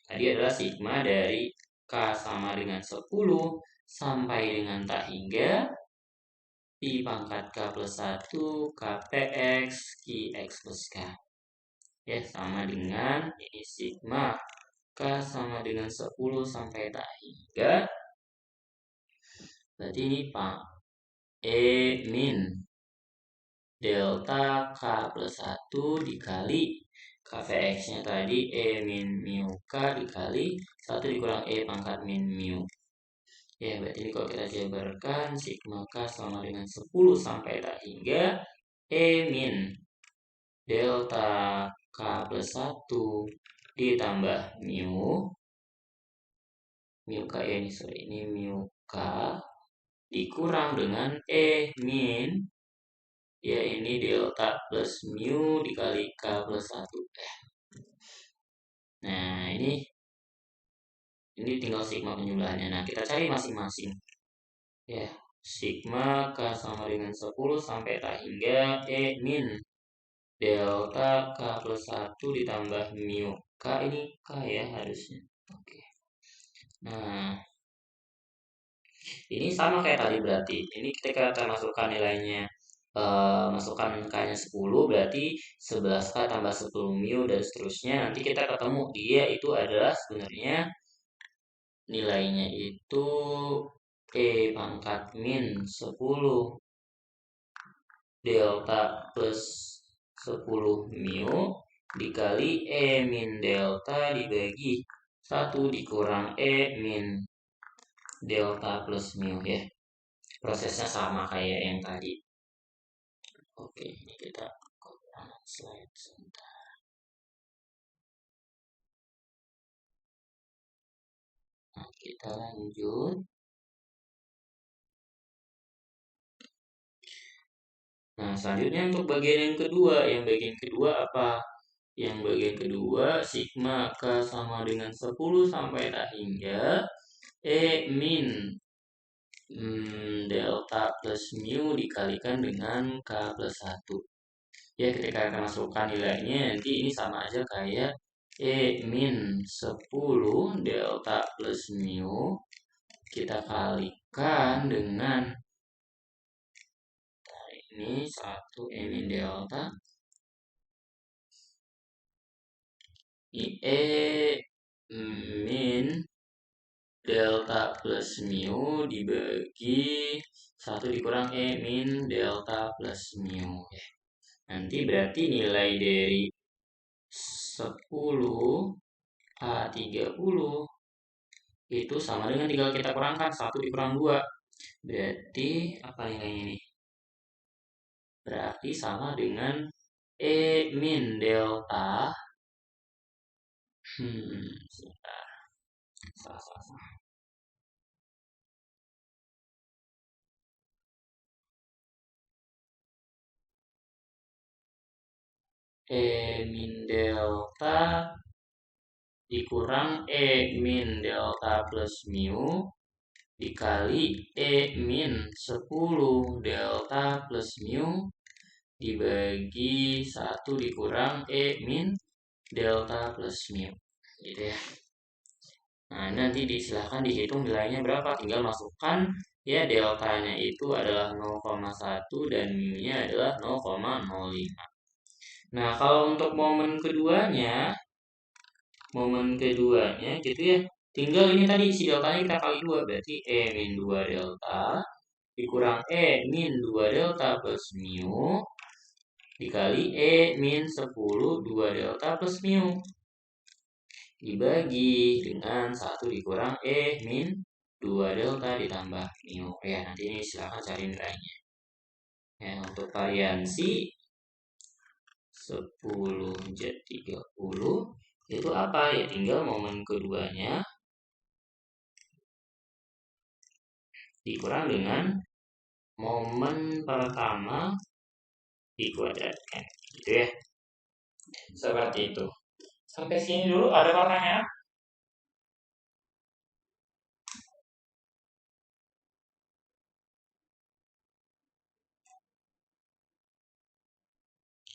Tadi adalah sigma dari K sama dengan 10 sampai dengan tak hingga Pi pangkat K plus 1 KPX QX plus K. Ya, sama dengan ini sigma K sama dengan 10 sampai tak hingga. Berarti ini Pak E min delta K plus 1 dikali KPX-nya tadi E min mu K dikali 1 dikurang E pangkat min mu. Ya, berarti ini kalau kita jabarkan sigma K sama dengan 10 sampai tak hingga E min delta K plus 1 ditambah mu K ya ini sorry, ini mu K dikurang dengan E min, ya ini delta plus mu dikali K plus 1. Nah, ini tinggal sigma penjumlahannya. Nah, kita cari masing-masing. Ya, sigma K sama dengan 10 sampai tak hingga E min delta K plus 1 ditambah mu. K ini K ya harusnya. Oke. Nah, ini sama kayak tadi berarti. Ini ketika kita masukkan nilainya, masukkan K-nya 10, berarti 11K tambah 10 mu dan seterusnya. Nanti kita ketemu dia itu adalah sebenarnya nilainya itu E pangkat min 10 delta plus 10 mu dikali E min delta dibagi 1 dikurang E min delta plus mu ya. Prosesnya sama kayak yang tadi. Oke, ini kita slide sebentar. Nah, kita lanjut. Nah, selanjutnya untuk bagian yang kedua. Yang bagian kedua apa? Yang bagian kedua, sigma K sama dengan 10 sampai tak hingga E min delta plus mu dikalikan dengan K plus 1. Ya, ketika kita masukkan nilainya, nanti ini sama aja kayak E min 10 delta plus mu kita kalikan dengan ini 1 E min delta E min delta plus mu dibagi 1 dikurang E min delta plus mu. Nanti berarti nilai dari 10 A30 itu sama dengan tinggal kita kurangkan 1 dikurang 2. Berarti apa nilainya ini? Berarti sama dengan E min delta sebentar. Salah. E min delta dikurang E min delta plus mu dikali E min 10 delta plus mu dibagi 1 dikurang E min delta plus mu. Gitu ya. Nah, nanti silahkan dihitung nilainya berapa. Tinggal masukkan ya deltanya itu adalah 0,1 dan mu-nya adalah 0,05. Nah, kalau untuk momen keduanya gitu ya, tinggal ini tadi si deltanya kita kali 2, berarti E min 2 delta dikurang E min 2 delta plus mu dikali E min 10 2 delta plus mu dibagi dengan 1 dikurang E min 2 delta ditambah mu. Ya, nanti ini silahkan cari nilainya. Ya, untuk variansi 10 Z 30 itu apa? Ya tinggal momen keduanya dikurang dengan momen pertama dikuadratkan. Gitu ya. Seperti itu. Sampai sini dulu ada pertanyaan?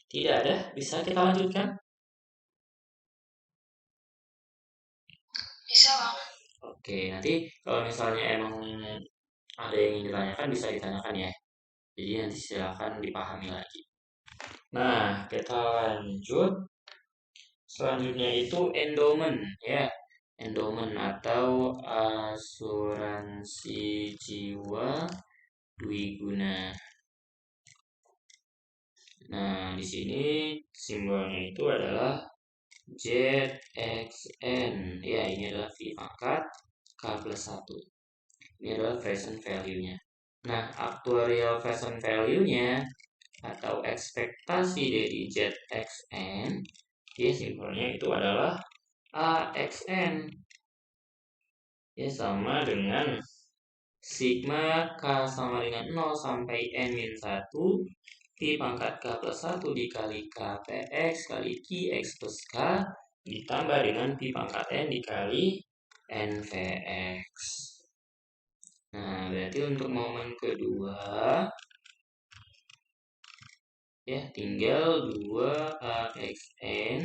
Tidak ada, bisa kita lanjutkan? Bisa, Bang. Oke, nanti kalau misalnya emang ada yang ingin ditanyakan bisa ditanyakan ya. Jadi nanti silakan dipahami lagi. Nah, kita lanjut. Selanjutnya itu endowment ya. Endowment atau asuransi jiwa dwiguna. Nah, di sini simbolnya itu adalah ZXN. Ya, ini adalah V pangkat K plus 1. Ini adalah present value-nya. Nah, actuarial present value-nya atau ekspektasi dari ZXN, ya simbolnya itu adalah AXN. Ya, sama dengan sigma K sama dengan 0 sampai N min 1 Pi pangkat K plus 1 dikali KPX kali QX plus K ditambah dengan Pi pangkat N dikali NVX. Nah, berarti untuk momen kedua ya tinggal 2AXN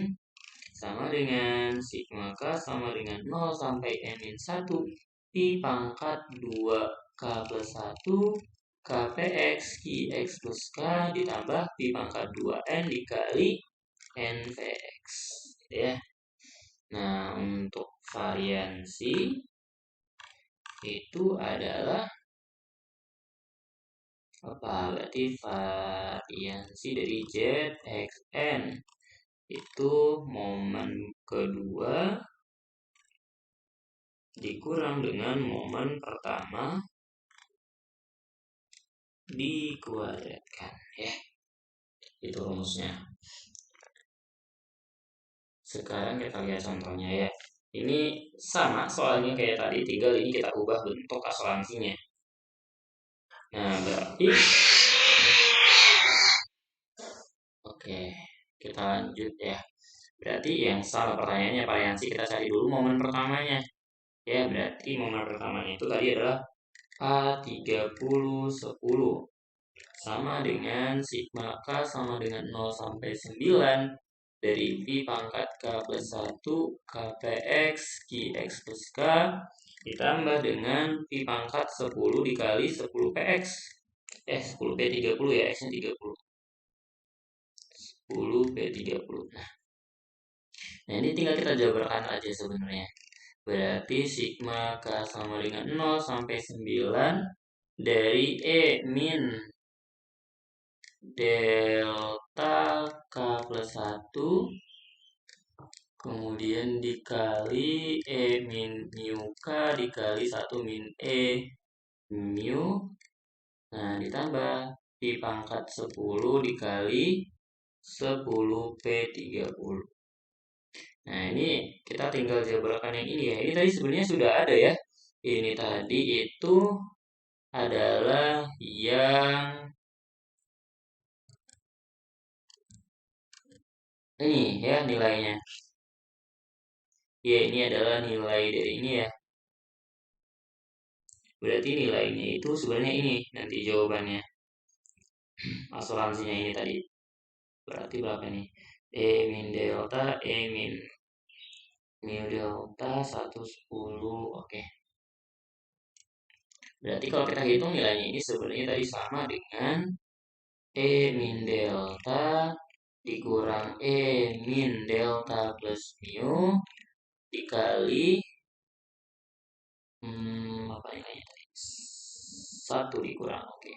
sama dengan sigma K sama dengan 0 sampai N min 1 Pi pangkat 2K plus 1 KPX QX plus K ditambah Pi pangkat 2N dikali NVX ya. Nah, untuk variansi itu adalah apa? Berarti variansi dari ZXN itu momen kedua dikurang dengan momen pertama dikuadratkan ya. Itu rumusnya. Sekarang kita lihat contohnya ya. Ini sama soalnya kayak tadi, tinggal ini kita ubah bentuk asuransinya. Nah, berarti oke, kita lanjut ya. Berarti yang sama pertanyaannya variansi kita cari dulu momen pertamanya. Ya, berarti momen pertamanya itu tadi adalah A30 10 sama dengan sigma K sama dengan 0 sampai 9 dari Pi pangkat K plus 1 KPX QX plus K ditambah dengan Pi pangkat 10 dikali 10 PX 10 P30 ya, X nya 30 10 P30. Nah, ini tinggal kita jabarkan aja sebenarnya. Berarti sigma K sama dengan 0 sampai 9 dari E min delta K plus 1 kemudian dikali E min mu K dikali 1 min E mu. Nah, ditambah Pi pangkat 10 dikali 10 P30. Nah, ini kita tinggal jabarkan yang ini ya. Ini tadi sebenarnya sudah ada ya. Ini tadi itu adalah yang ini ya nilainya. Ya, ini adalah nilai dari ini ya. Berarti nilainya itu sebenarnya ini nanti jawabannya. Asuransinya ini tadi. Berarti berapa nih? E min delta, E min mu delta 110. Oke. Berarti kalau kita hitung nilainya ini sebenarnya tadi sama dengan E min delta dikurang E min delta plus mu dikali apa nilainya tadi? 1 dikurang, oke.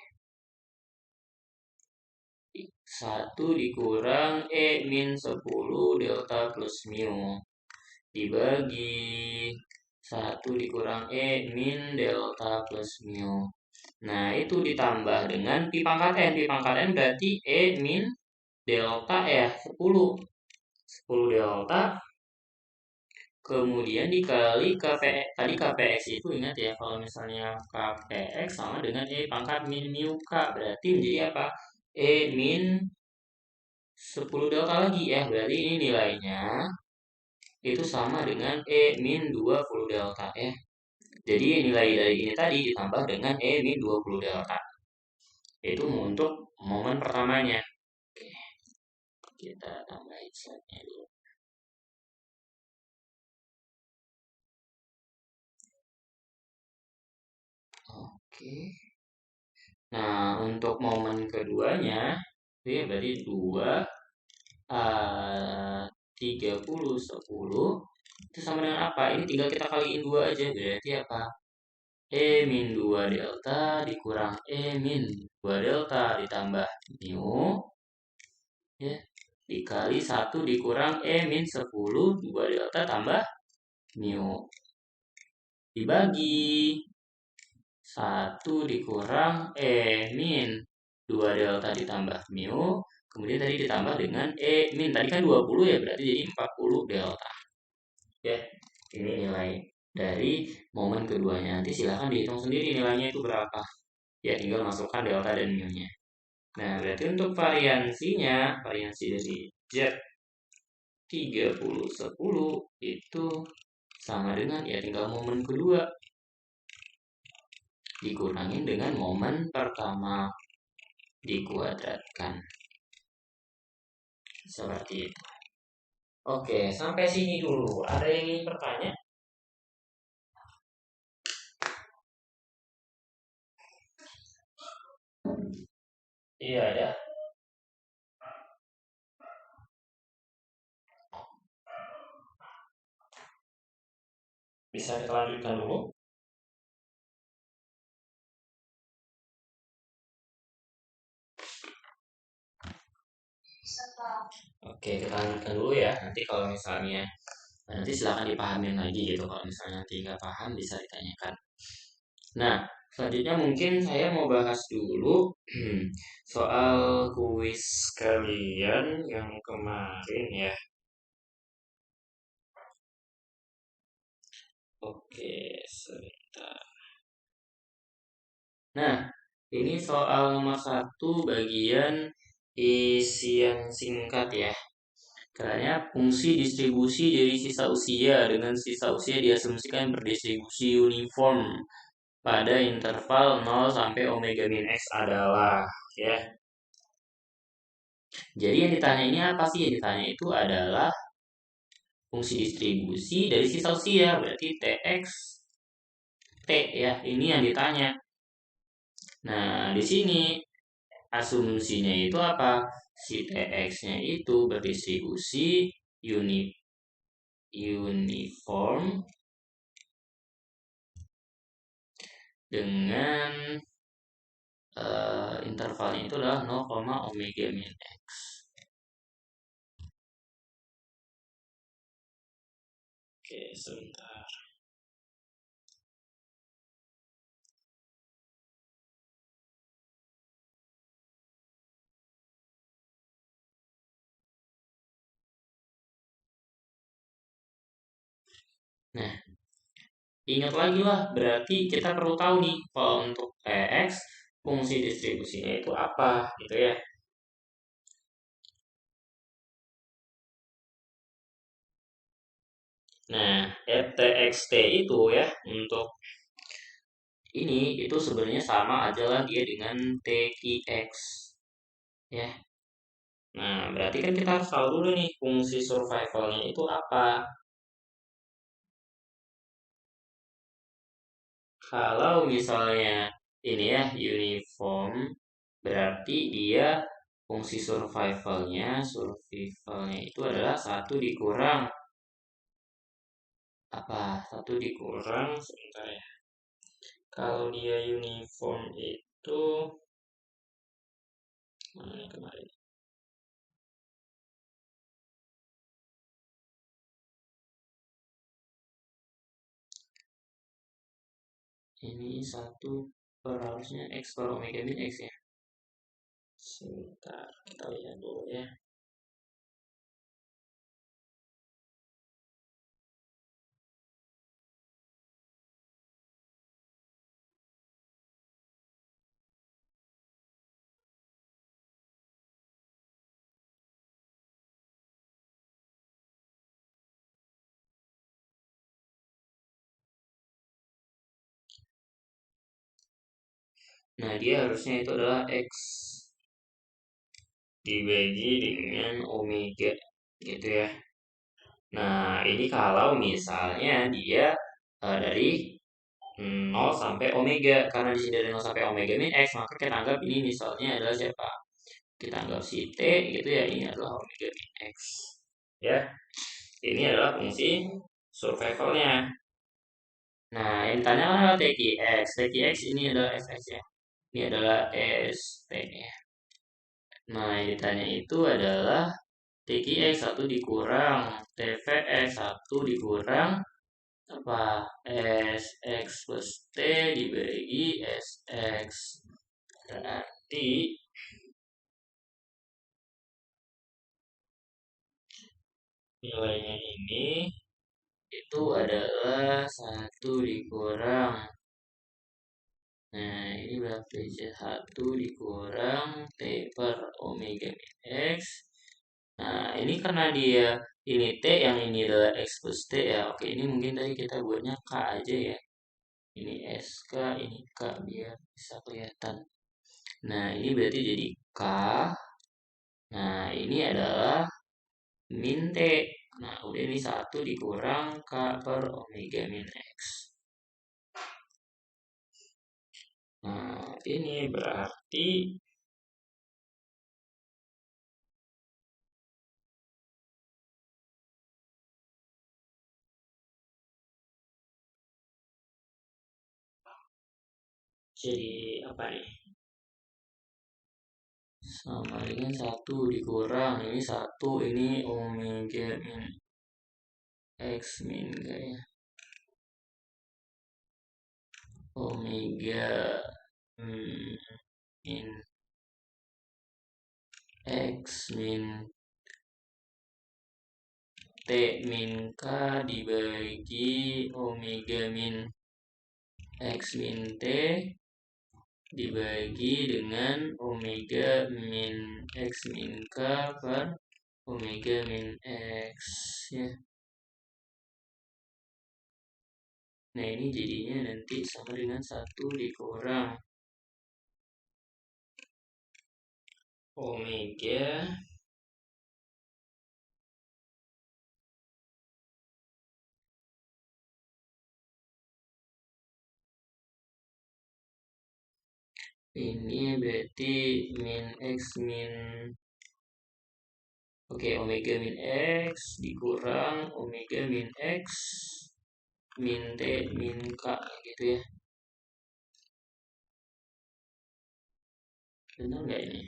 1 dikurang E min 10 delta plus mu dibagi 1 dikurang E min delta plus mu. Nah, itu ditambah dengan Pi pangkat N. Pi pangkat N berarti E min delta ya, 10. 10 delta. Kemudian dikali KPX. Tadi KPX itu ingat ya, kalau misalnya KPX sama dengan E pangkat min mu K. Berarti menjadi apa? E min 10 delta lagi ya. Berarti ini nilainya itu sama dengan E min 20 delta ya. Jadi nilai dari ini tadi ditambah dengan E min 20 delta. Itu untuk momen pertamanya. Oke. Kita tambahin slide-nya dulu. Oke. Nah, untuk momen keduanya itu ya berarti 2 30 10 itu sama dengan apa? Ini tinggal kita kaliin 2 aja, berarti apa? E min 2 delta dikurang E min 2 delta ditambah mu ya dikali 1 dikurang E min 10 2 delta tambah mu dibagi 1 dikurang E min 2 delta ditambah mu kemudian tadi ditambah dengan E min tadi kan 20 ya berarti jadi 40 delta ya ini nilai dari momen keduanya. Nanti silahkan dihitung sendiri nilainya itu berapa. Ya tinggal masukkan delta dan mu-nya. Nah, berarti untuk variansinya, variansi dari Z 3010 itu sama dengan ya tinggal momen kedua dikurangin dengan momen pertama dikuadratkan. Seperti itu. Oke, sampai sini dulu. Ada yang ingin bertanya? Iya, ada. Bisa kita lanjutkan dulu. Oke, kita lanjutkan dulu ya. Nanti kalau misalnya nanti silahkan dipahamin lagi gitu. Kalau misalnya nanti nggak paham bisa ditanyakan. Nah, selanjutnya mungkin saya mau bahas dulu soal kuis kalian yang kemarin ya. Oke, sebentar. Nah, ini soal nomor 1 bagian isian singkat ya. Katanya fungsi distribusi dari sisa usia dengan sisa usia diasumsikan berdistribusi uniform pada interval 0 sampai omega min X adalah ya. Jadi yang ditanya ini apa sih? Yang ditanya itu adalah fungsi distribusi dari sisa usia, berarti Tx T ya. Ini yang ditanya. Nah, di sini asumsinya itu apa? Si Tx-nya itu berdistribusi uniform dengan intervalnya itu adalah 0, omega min X. Oke, sebentar. Nah, ingat lagi lah, berarti kita perlu tahu nih kalau untuk Tx fungsi distribusinya itu apa gitu ya. Nah, Txt itu ya untuk ini itu sebenarnya sama aja lah dia dengan Tqx ya. Nah, berarti kan kita harus tahu dulu nih fungsi survivalnya itu apa. Kalau misalnya ini ya uniform berarti dia fungsi survivalnya itu adalah satu dikurang apa? Satu dikurang sebentar ya. Kalau dia uniform itu mana kemarin? Ini satu per harusnya X per omega min X ya. Sebentar, kita lihat dulu ya. Nah, dia harusnya itu adalah X dibagi dengan omega gitu ya. Nah, ini kalau misalnya dia dari 0 sampai omega, karena di sini dari 0 sampai omega min X, maka kita anggap ini misalnya adalah siapa? Kita anggap si T gitu ya, ini adalah omega min X. Ya, ini adalah fungsi survivalnya. Nah, yang ditanya adalah TQX. TQX ini adalah FX ya. Ini adalah ST ya. Nah, yang ditanya itu adalah TQX 1 dikurang TVX 1 dikurang apa SX plus T dibagi SX. Berarti nilainya ini itu adalah 1 dikurang. Nah, ini berarti 1 dikurang T per omega min X. Nah, ini karena dia ini T, yang ini adalah X plus T ya. Oke, ini mungkin tadi kita buatnya K aja ya. Ini SK, ini K, biar bisa kelihatan. Nah, ini berarti jadi K. Nah, ini adalah min T. Nah, udah ini 1 dikurang K per omega min X. Nah, ini berarti jadi apa nih? Sama dengan 1 dikurang. Ini 1, ini omega min X min enggak ya? Omega min X min T min K dibagi omega min X min T dibagi dengan omega min X min K per omega min X ya. Nah, ini jadinya nanti sama dengan 1 dikurang omega ini berarti min X min omega min X dikurang omega min X min T min K gitu ya. Benar nggak ini?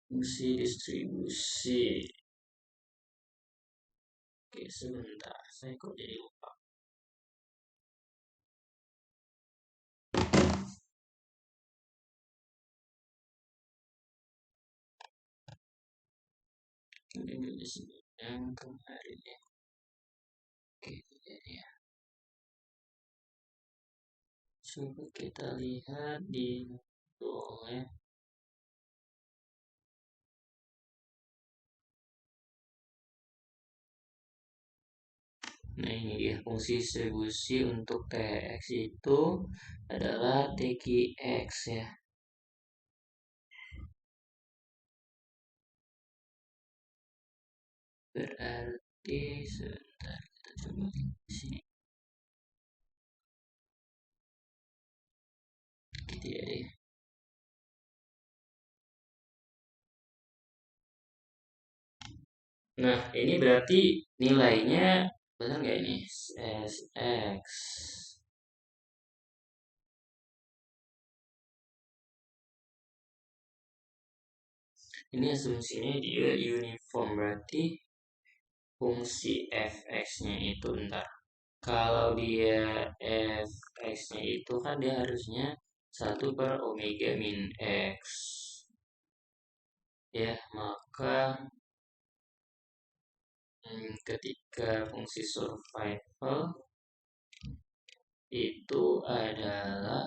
Fungsi distribusi. Oke, sebentar. Saya kok jadi lupa. Ini di sini yang kemarin ya. Oke, jadi ya. Coba kita lihat di Google ya. Nah, ini dia fungsi distribusi untuk Tx itu adalah Tqx ya. Berarti sebentar kita coba lihat di sini. Gitu ya deh. Nah, ini berarti nilainya benar nggak ini? Sx. Ini asumsinya dia uniform, berarti fungsi fx-nya itu ntar. Kalau dia fx-nya itu kan dia harusnya 1 per omega min x. Ya, maka ketika fungsi survival itu adalah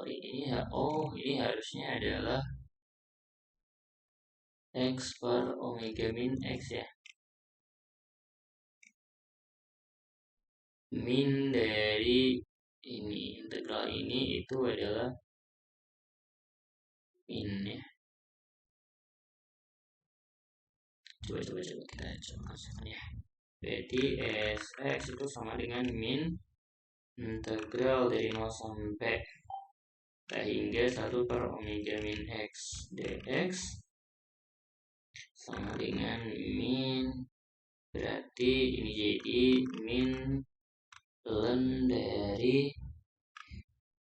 ini harusnya adalah X per omega min X ya. Min dari ini, integral ini itu adalah min ya. Coba kita coba masukkan ya. Berarti Sx itu sama dengan min integral dari 0 sampai hingga 1 per omega min X dx sama dengan min, berarti ini jadi min ln dari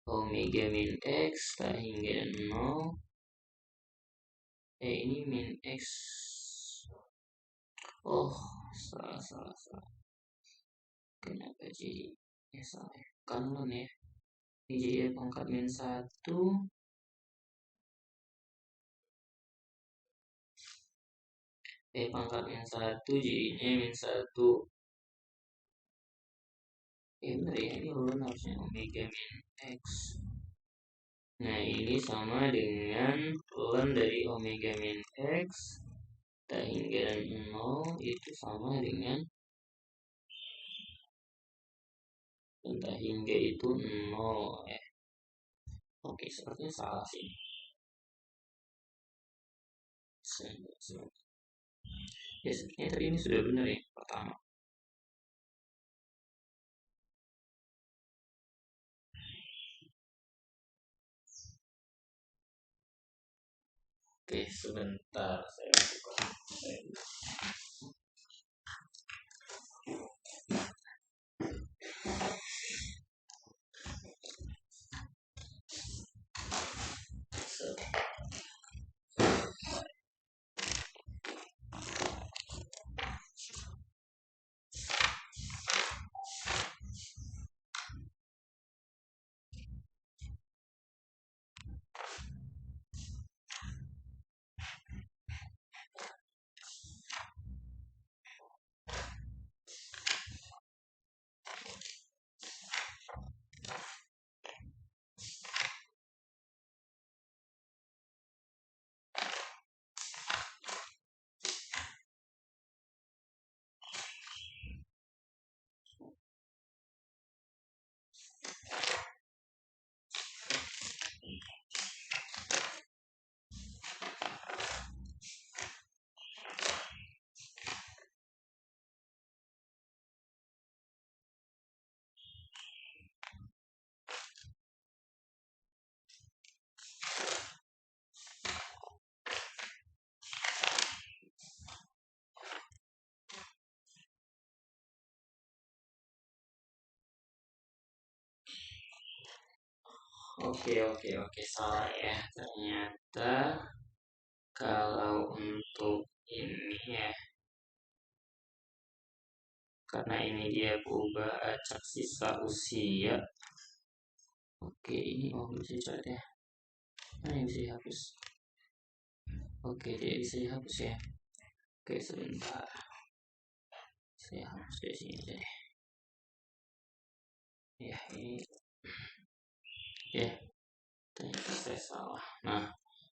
omega min X hingga 0. Ini min X. Oh, salah. Kenapa jadi salah ya? Kan ln ya. Ini jadi pangkat min 1. pangkat min 1 jadinya min 1. Bener ya, ini ulun harusnya omega min X. Nah, ini sama dengan ln dari omega min X tak hingga dan 0 itu sama dengan entah hingga itu 0 ya. Oke, sepertinya salah sih. Ya, sepertinya tadi ini sudah benar ya, pertama. Oke, sebentar saya buka. Oke, salah ya. Ternyata kalau untuk ini ya, karena ini dia berubah acak sisa usia. Oke, ini bisa dicoret ya. Mana yang bisa dihapus? Oke, tidak bisa dihapus ya. Oke, sebentar. Saya hapus dari sini aja deh. Ya, ini. Ya, ternyata saya salah. Nah,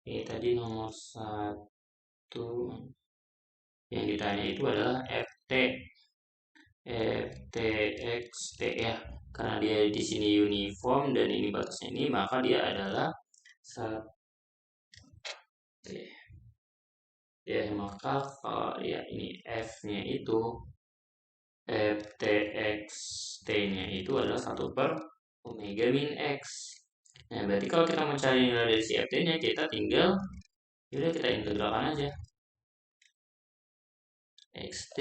ini tadi nomor 1 yang ditanya itu adalah FTXT ya. Karena dia di sini uniform dan ini batasnya ini, maka dia adalah satu. Ya, maka kalau ya ini F-nya itu FTXT-nya itu adalah 1 per omega min X. Nah, berarti kalau kita mencari nilai dari si FT-nya, kita tinggal yaudah kita integralkan aja. XT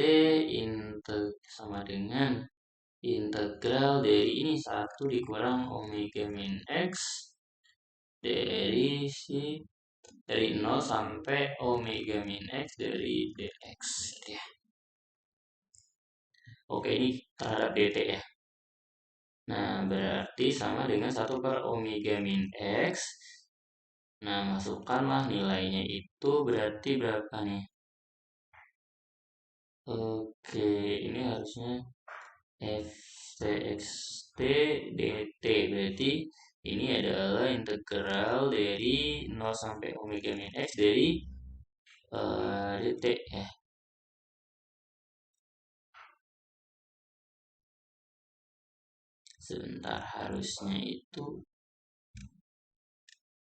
sama dengan integral dari ini 1 dikurang omega min X dari 0 sampai omega min X dari dx gitu ya. Oke, ini terhadap dt ya. Nah, berarti sama dengan 1 per omega min X. Nah, masukkanlah nilainya itu berarti berapa nih? Oke, ini harusnya FTXT dt. Berarti ini adalah integral dari 0 sampai omega min X dari dt ya. Sebentar, harusnya itu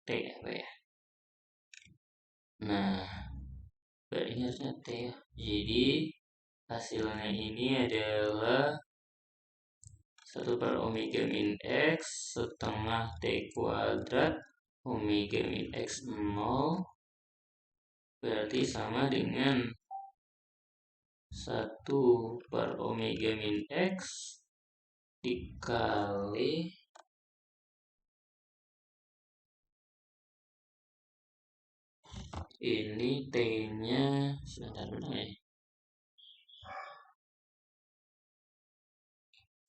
T apa ya? Nah, berarti ini harusnya T ya. Jadi, hasilnya ini adalah 1 per omega min X setengah T kuadrat omega min X 0 berarti sama dengan 1 per omega min X dikali ini T-nya sebentar dulu ya.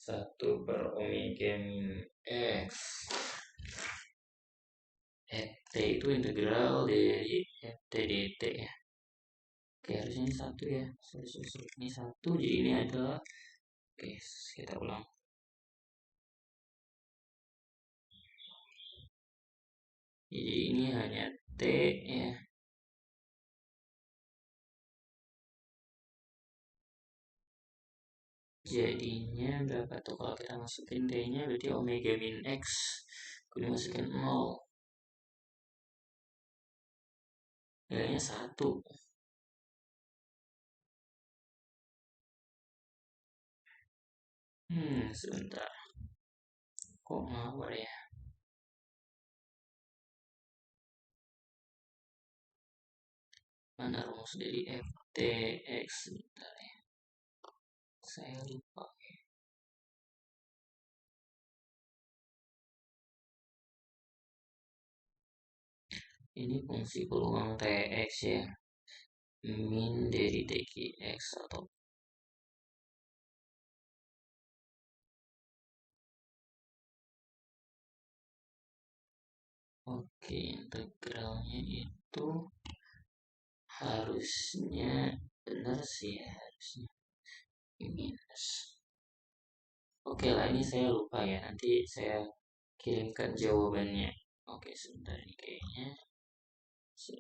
1 per omega min X T itu integral dari FT dt ya. Oke, Oke, harusnya ini 1 ya. Sorry. Ini 1, jadi ini adalah, oke, kita ulang. Jadi ini hanya T ya. Jadinya berapa tuh kalau kita masukin T-nya, berarti omega min X. Kalau masukin 0, nilainya 1. Sebentar. Kok ngawur ya? Mana rumus dari FTX? Sebentar ya. Saya lupa. Ini fungsi peluang TX ya. Min dari TX atau oke, integralnya itu harusnya benar sih ya, harusnya minus. Oke lah, ini saya lupa ya, nanti saya kirimkan jawabannya. Oke, sebentar, ini kayaknya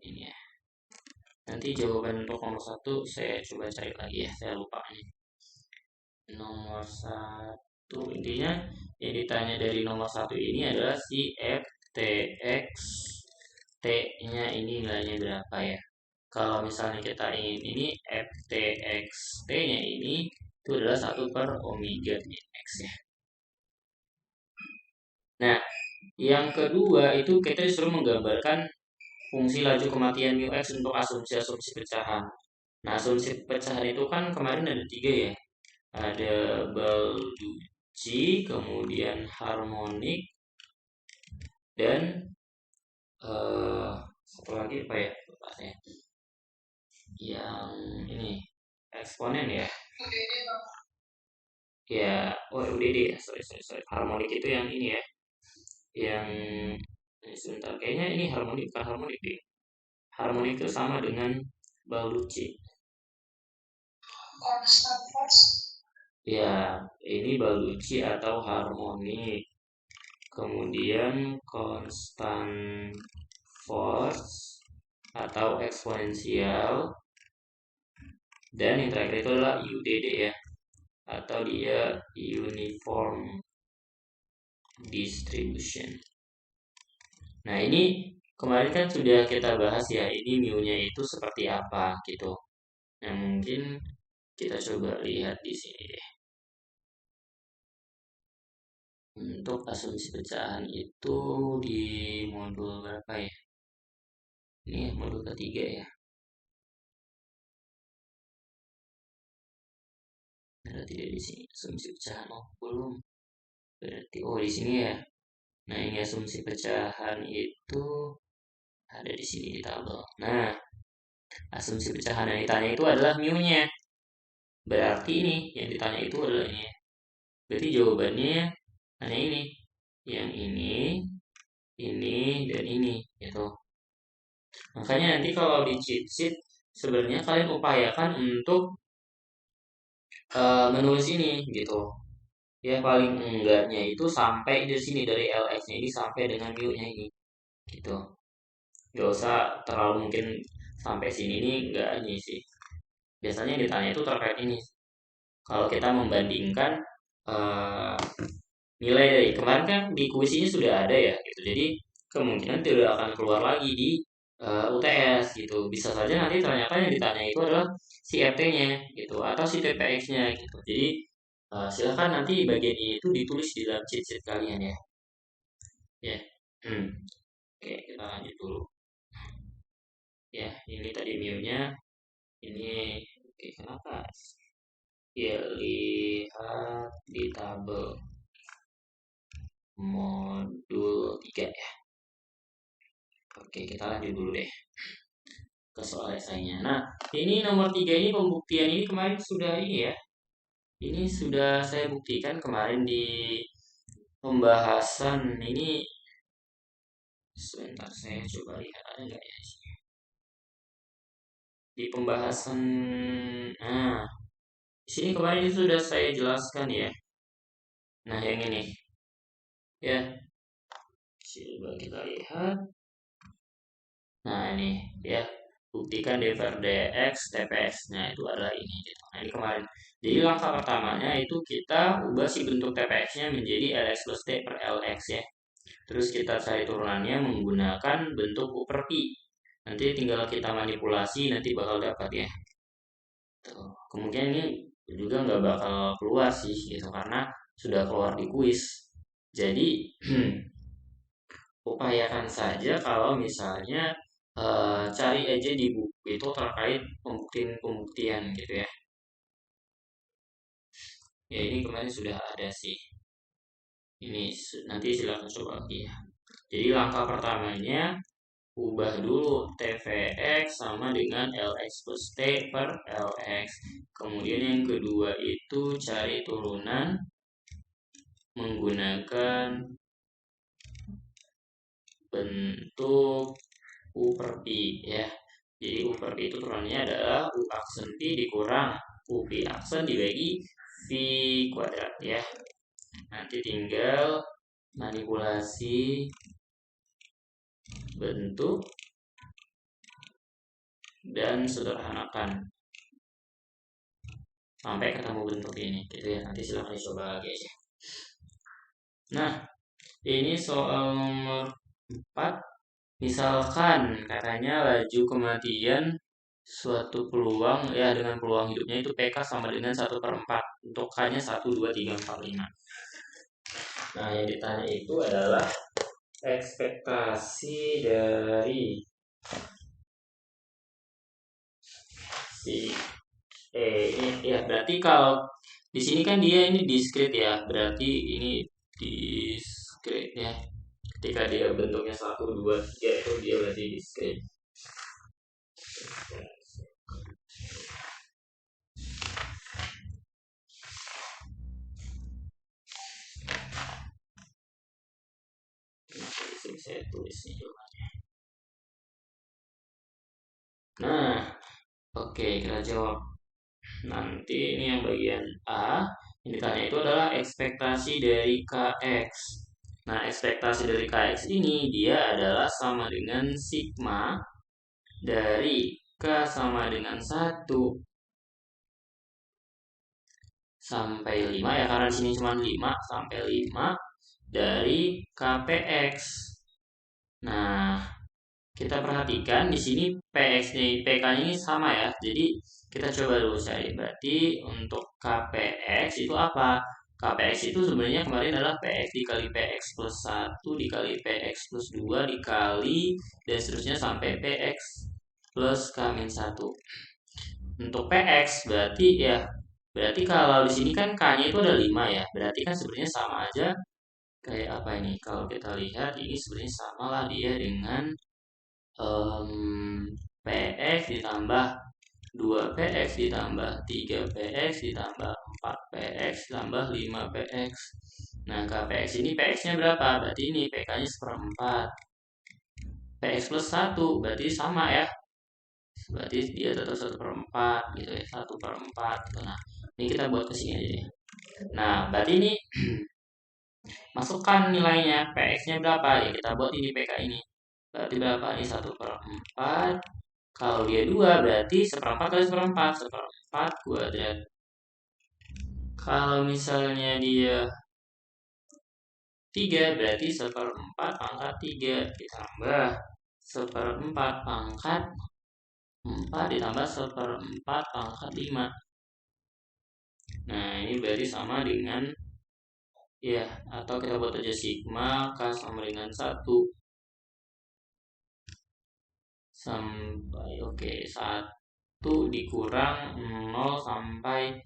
ini ya. Nanti jawaban untuk nomor 1 saya coba cari lagi ya, saya lupa nih. Nomor 1 intinya yang ditanya dari nomor 1 ini adalah si FTX, T-nya ini nilainya berapa ya. Kalau misalnya kita ingin ini FTX T-nya ini itu adalah 1 per omega X ya. Nah, yang kedua itu kita disuruh menggambarkan fungsi laju kematian mu X untuk asumsi-asumsi pecahan. Nah, asumsi pecahan itu kan kemarin ada 3 ya. Ada Balducci, kemudian harmonik, dan satu lagi apa ya? Lupa saya. Yang ini eksponen ya. Ya, oh UDD ya. Sorry. Harmonik itu yang ini ya. Yang sebentar, kayaknya ini harmonik bukan harmonik deh. Harmonik itu sama dengan Balducci. Constant force. Ya, ini Balducci atau harmonik. Kemudian constant force atau eksponensial, dan yang terakhir itu adalah UDD ya, atau dia uniform distribution. Nah, ini kemarin kan sudah kita bahas ya, ini mu-nya itu seperti apa gitu. Nah, mungkin kita coba lihat di sini deh. Untuk asumsi pecahan itu di modul berapa ya? Ini modul ketiga ya. Berarti di sini asumsi pecahan, oh belum. Berarti di sini ya. Nah, ini asumsi pecahan itu ada di sini di tabel. Nah, asumsi pecahan yang ditanya itu adalah mu-nya. Berarti ini yang ditanya itu adalah ini. Berarti jawabannya hanya ini. Yang ini, dan ini gitu. Makanya nanti kalau di cheat sheet sebenarnya kalian upayakan untuk menulis ini gitu. Ya paling enggaknya itu sampai di sini dari LX-nya ini sampai dengan mu-nya ini gitu. Gak usah terlalu mungkin sampai sini nih, enggak ini sih. Biasanya yang ditanya itu terkait ini. Kalau kita membandingkan uh, nilai dari kemarin kan di kuis ini sudah ada ya gitu. Jadi kemungkinan tidak akan keluar lagi di UTS gitu. Bisa saja nanti ternyata yang ditanya itu adalah si FT-nya gitu atau si TPX-nya gitu. Jadi silakan nanti bagian ini itu ditulis di dalam cheat sheet kalian ya. Ya. Oke, kita lanjut dulu. Ya, ini tadi mu-nya. Ini oke, kenapa? Ya, lihat di tabel modul 3 ya. Oke, kita lanjut dulu deh ke soal esainya. Nah, ini nomor 3 ini pembuktian ini kemarin sudah ini ya. Ini sudah saya buktikan kemarin di pembahasan ini. Sebentar, saya coba lihat ada nggak ya. di pembahasan. Nah, di sini kemarin itu sudah saya jelaskan ya. Nah, yang ini ya, coba kita lihat. Nah, ini ya, buktikan derivatif dx TPS. Nah, itu adalah ini gitu. Nah, ini kemarin. Jadi langkah pertamanya itu kita ubah si bentuk TPS-nya menjadi Lx plus T per Lx ya. Terus kita cari turunannya menggunakan bentuk U per Pi. Nanti tinggal kita manipulasi, nanti bakal dapat ya. Tuh. Kemungkinan ini juga nggak bakal keluar sih gitu karena sudah keluar di kuis. Jadi upayakan saja kalau misalnya cari aja di buku itu terkait pembuktian-pembuktian gitu ya. Ya ini kemarin sudah ada sih. Ini nanti silakan coba lagi ya. Jadi langkah pertamanya ubah dulu TVX sama dengan LX plus T per LX. Kemudian yang kedua itu cari turunan menggunakan bentuk U per Pi ya. Jadi U per Pi itu turunannya adalah U aksen Pi dikurang U Pi aksen dibagi V kuadrat ya. Nanti tinggal manipulasi bentuk dan sederhanakan sampai ketemu bentuk ini gitu ya. Nanti silahkan dicoba lagi aja. Nah, ini soal nomor 4. Misalkan katanya laju kematian suatu peluang ya dengan peluang hidupnya itu PK sama dengan 1/4 untuk K-nya 1, 2, 3, 4, 5. Nah, yang ditanya itu adalah ekspektasi dari si ini ya, berarti kalau di sini kan dia ini diskrit ya, berarti ini diskrit ya. Ketika dia bentuknya 1, 2, 3 itu dia berarti diskrit. Saya tulis nih jawabannya. Nah, oke, kita jawab. Nanti ini yang bagian A, yang ditanya itu adalah ekspektasi dari KX. Nah, ekspektasi dari KX ini dia adalah sama dengan sigma dari K sama dengan 1 sampai 5 ya, karena di sini cuma 5 sampai 5 dari KPX. Nah, kita perhatikan di sini PX-nya PK-nya ini sama ya. Jadi kita coba dulu cari. Berarti untuk KPX itu apa? KPX itu sebenarnya kemarin adalah PX dikali PX plus 1 dikali PX plus 2 dikali dan seterusnya sampai PX plus K-1. Untuk PX berarti ya, berarti kalau di sini kan K-nya itu ada 5 ya. Berarti kan sebenarnya sama aja kayak apa ini? Kalau kita lihat ini sebenarnya sama lah dia dengan PX ditambah 2PX ditambah 3PX ditambah 4PX ditambah 5PX. Nah, KPX ini PX-nya berapa? Berarti ini PK-nya 1/4. PX plus 1 berarti sama ya. Berarti dia tetap 1/4 gitu ya. 1/4 gitu. Nah, ini kita buat ke sini aja. Nah, berarti ini masukkan nilainya. PX-nya berapa? Ya kita buat ini PK ini. Berarti berapa? Ini 1/4. Kalau dia 2 berarti 1/4 kali 1/4. 1/4 kuadrat. Kalau misalnya dia 3 berarti 1/4 pangkat 3 ditambah 1/4 pangkat 4 ditambah 1/4 pangkat 5. Nah, ini berarti sama dengan ya, atau kita buat aja sigma K sama dengan 1 sampai oke 1 dikurang 0 sampai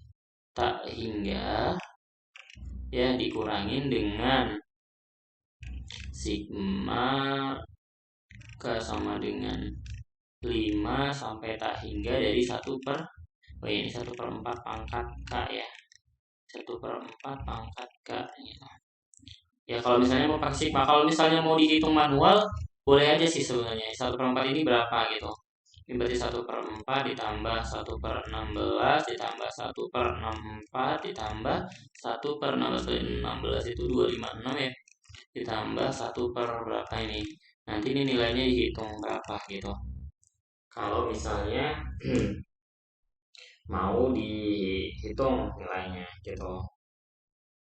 tak hingga ya dikurangin dengan sigma K sama dengan 5 sampai tak hingga dari 1 per ini 1/4 pangkat K ya, 1/4 pangkat K gitu. Ya kalau misalnya mau pakai sigma, kalau misalnya mau dihitung manual boleh aja sih sebenarnya 1/4 ini berapa gitu. Ini berarti 1/4 ditambah 1/16 ditambah 1/64 ditambah 1/16 kali 16 itu 256 ya. Ditambah 1 per berapa ini. Nanti ini nilainya dihitung berapa gitu. Kalau misalnya mau dihitung nilainya gitu.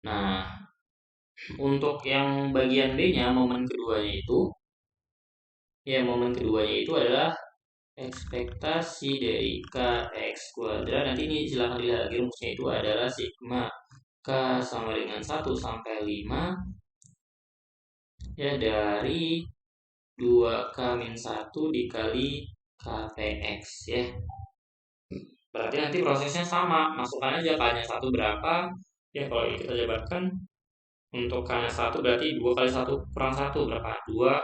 Nah, untuk yang bagian B-nya, momen keduanya itu adalah ekspektasi dari KX kuadrat. Nanti ini silahkan dilihat lagi rumusnya, itu adalah sigma K sama dengan 1 sampai 5 ya dari 2K-1 dikali KPX ya. Berarti nanti prosesnya sama, masukkan aja K-nya 1 berapa ya. Kalau ini kita jabarkan, untuk K-nya 1 berarti 2 kali 1 kurang 1 berapa? 2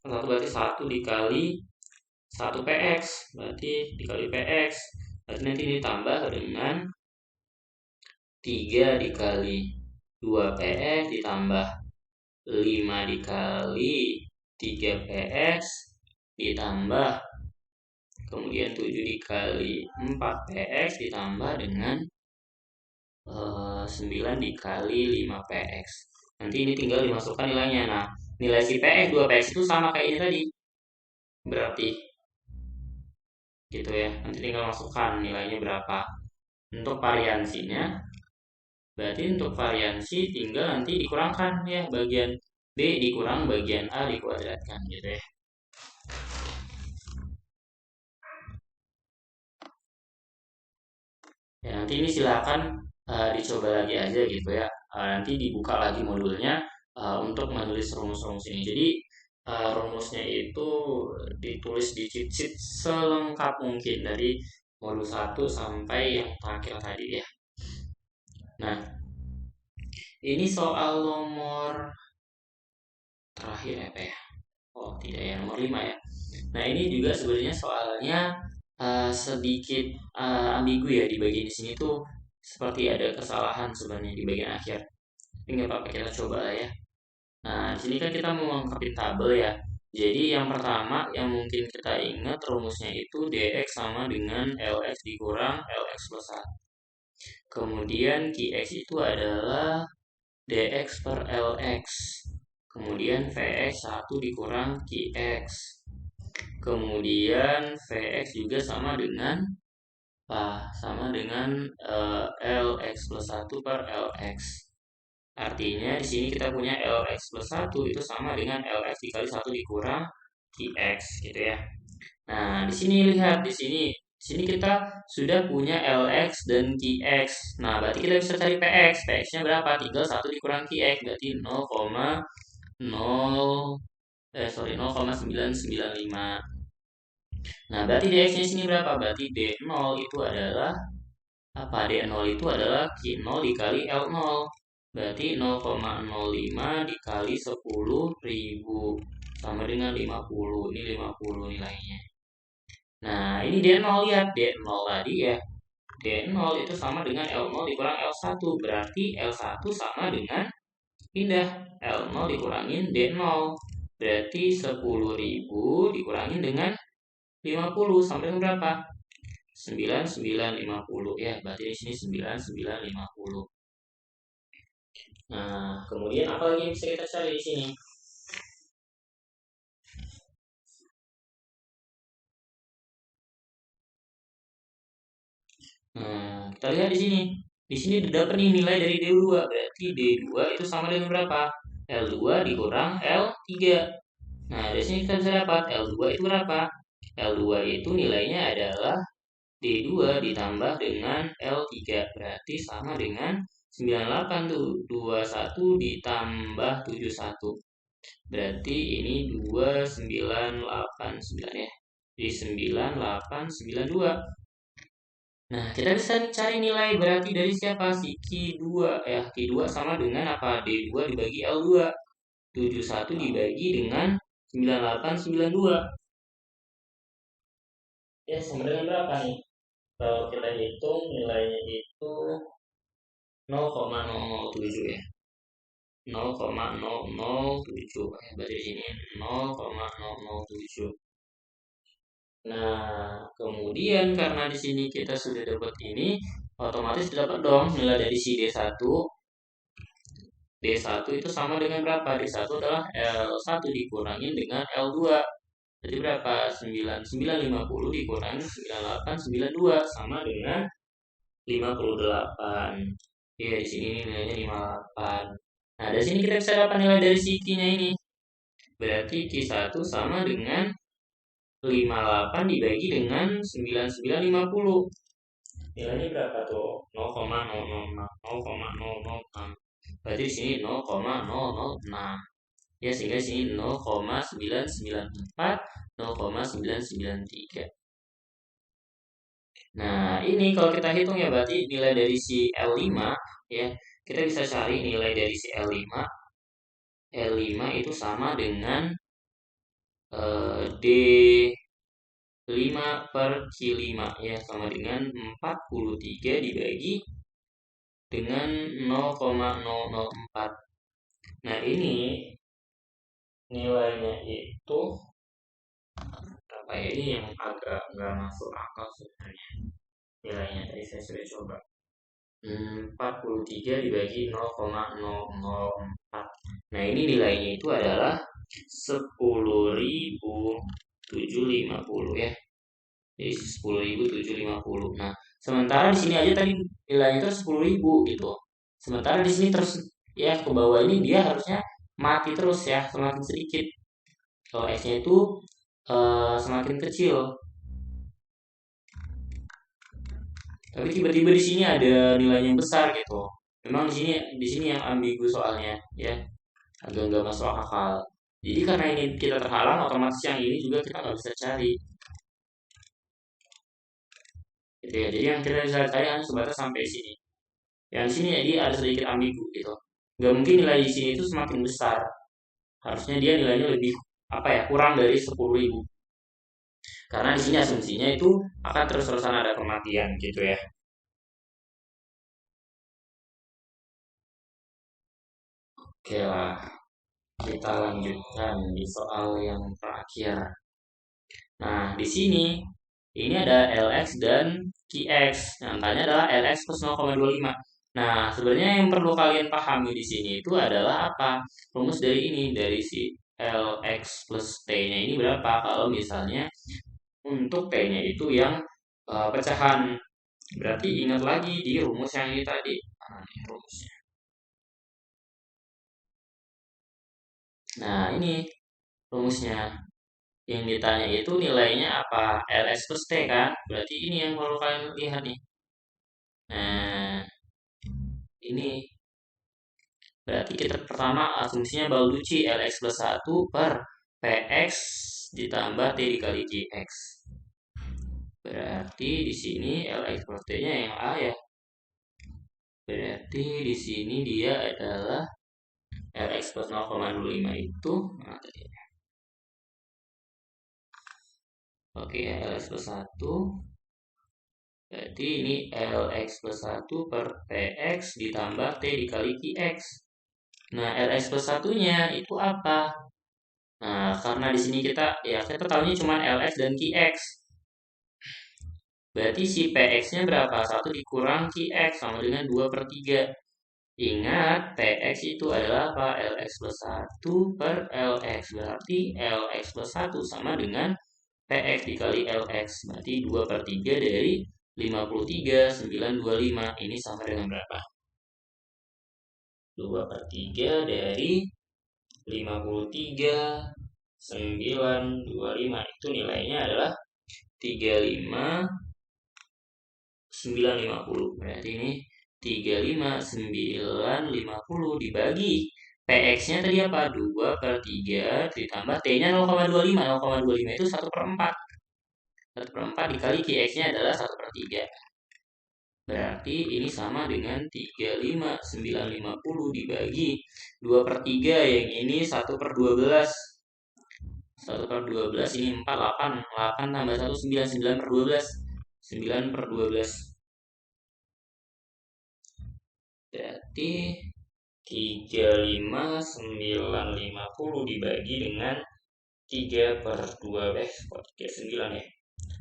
kurang 1 berarti 1 dikali 1 PX, berarti dikali PX, berarti nanti ini ditambah dengan 3 dikali 2 PX ditambah 5 dikali 3 PX ditambah kemudian 7 dikali 4 PX ditambah dengan 9 dikali 5 PX. Nanti ini tinggal dimasukkan nilainya. Nah, nilai si PX 2 PX itu sama kayak ini tadi. Berarti gitu ya. Nanti tinggal masukkan nilainya berapa. Untuk variansinya, berarti untuk variansi tinggal nanti dikurangkan ya, bagian B dikurang bagian A dikuadratkan gitu ya. Ya, nanti ini silakan dicoba lagi aja gitu ya. Nanti dibuka lagi modulnya untuk menulis rumus-rumus ini. Jadi rumusnya itu ditulis di cheat sheet selengkap mungkin dari modul 1 sampai yang terakhir tadi ya. Nah, ini soal nomor terakhir apa ya? Oh, tidak ya, nomor 5 ya. Nah, ini juga sebenarnya soalnya sedikit ambigu ya, di bagian di sini tuh seperti ada kesalahan sebenarnya di bagian akhir. Ini nggak apa-apa, kita coba lah ya. Nah, di sini kan kita mau melengkapi tabel ya. Jadi yang pertama yang mungkin kita ingat rumusnya itu dx sama dengan lx dikurang lx plus 1. Kemudian qx itu adalah dx per lx. Kemudian vx 1 dikurang qx. Kemudian vx juga sama dengan lx plus 1 per lx. Artinya di sini kita punya lx plus 1 itu sama dengan lx dikali 1 dikurang qx gitu ya. Nah, di sini lihat di sini kita sudah punya lx dan qx. Nah, berarti kita bisa cari px. Px-nya berapa? Tinggal 1 dikurang qx, berarti 0,995. Nah, berarti dx-nya sini berapa? Berarti d0 itu adalah apa? D0 itu adalah Q0 dikali L0. Berarti 0,05 dikali 10.000 sama dengan 50. Ini 50 nilainya. Nah, ini D0, lihat D0 tadi ya. D0 itu sama dengan L0 dikurang L1. Berarti L1 sama dengan pindah L0 dikurangin D0. Berarti 10.000 dikurangin dengan 50 sampai dengan berapa? 9950 ya, berarti di sini 9950. Nah, kemudian apa lagi yang bisa kita cari di sini? Nah, kita lihat di sini. Di sini dapat nih nilai dari D2, berarti D2 itu sama dengan berapa? L2 dikurang L3. Nah, dari sini kita bisa dapat L2 itu berapa? L2 itu nilainya adalah D2 ditambah dengan L3, berarti sama dengan 98 tuh. 21 ditambah 71. Berarti ini 2989 ya. Jadi 9892. Nah, kita bisa cari nilai berarti dari siapa? Si Q2 ya. Q2 sama dengan apa? D2 dibagi L2. 71 dibagi dengan 9892. Ya, sama dengan berapa nih? Kalau kita hitung nilainya itu 0,007 ya. 0,007 ya, berarti di sini 0,007. Nah, kemudian karena di sini kita sudah dapat ini, otomatis dapat dong nilai dari si D1. D1 itu sama dengan berapa? D1 adalah L1 dikurangi dengan L2. Jadi berapa? 9,950 dikurangi 9892 sama dengan 58. Ya, di sini nilainya 58. Nah, dari sini kita bisa dapat nilai dari si Q-nya ini. Berarti Q1 sama dengan 58 dibagi dengan 9950. Nilainya berapa tuh? 0,006. Berarti di sini 0,006. Ya, sehingga di sini 0,994, 0,993. Nah, ini kalau kita hitung ya berarti nilai dari si L5 ya. Kita bisa cari nilai dari si L5. L5 itu sama dengan D5 per Q5 ya, sama dengan 43 dibagi dengan 0,004. Nah, ini nilainya itu apa ya, ini yang agak nggak masuk akal sebenarnya. Nilainya tadi saya sudah coba. 43 dibagi 0,004. Nah, ini nilainya itu adalah 10.750 ya. Jadi 10.750. Nah, sementara di sini aja tadi nilainya itu 10.000 gitu. Sementara di sini terus ya ke bawah ini dia harusnya mati terus ya, semakin sedikit. Kalau S-nya itu semakin kecil. Tapi tiba-tiba di sini ada nilainya yang besar gitu. Memang di sini yang ambigu soalnya ya, agak nggak masuk akal. Jadi karena ini kita terhalang, otomatis yang ini juga kita nggak bisa cari. Gitu ya. Jadi yang kita bisa cari hanya sebatas sampai sini. Yang di sini jadi ada sedikit ambigu gitu. Nggak mungkin nilai di sini itu semakin besar. Harusnya dia nilainya lebih apa ya, kurang dari 10.000. Karena di sini asumsinya itu akan terus-terusan ada kematian gitu ya. Oke lah, kita lanjutkan di soal yang terakhir. Nah, di sini ini ada LX dan QX. Yang tanya adalah LX plus 0,25. Nah, sebenarnya yang perlu kalian pahami di sini itu adalah apa? Rumus dari ini, dari si LX plus T-nya ini berapa? Kalau misalnya untuk T-nya itu yang pecahan. Berarti ingat lagi di rumus yang ini tadi. Nah, ini rumusnya. Nah, ini rumusnya. Yang ditanya itu nilainya apa? LS plus T kan? Berarti ini yang perlu kalian lihat nih. Nah, ini berarti kita pertama asumsinya Balducci LX plus 1 per PX ditambah T dikali GX. Berarti di sini LX plus T-nya yang A ya. Berarti di sini dia adalah LX plus 0,25 itu. Nah, tadi. Oke, LX plus 1. Berarti ini LX plus 1 per PX ditambah T dikali QX. Nah, LX plus 1-nya itu apa? Nah, karena di sini kita tahunya cuma LX dan QX. Berarti si PX-nya berapa? 1 dikurang QX sama dengan 2 per 3. Ingat, PX itu adalah apa? LX plus 1 per LX. Berarti LX plus 1 sama dengan PX dikali LX. Berarti 2 per 3 dari 53, 925. Ini sama dengan berapa? 2 per 3 dari 53, 925. Itu nilainya adalah 35,950. Berarti ini 35,950 dibagi PX-nya tadi apa? 2 per 3 ditambah T-nya 0,25. 0,25 itu 1 per 4. 1 per 4 dikali QX-nya adalah 1 per 3. Berarti ini sama dengan 35,950 dibagi 2 per 3. Yang ini 1 per 12. 1 per 12 ini 4, 8. 8 tambah 1, 9. 9 per 12. 9 per 12. Berarti 35,950 dibagi dengan 3 per 12. 39 ya.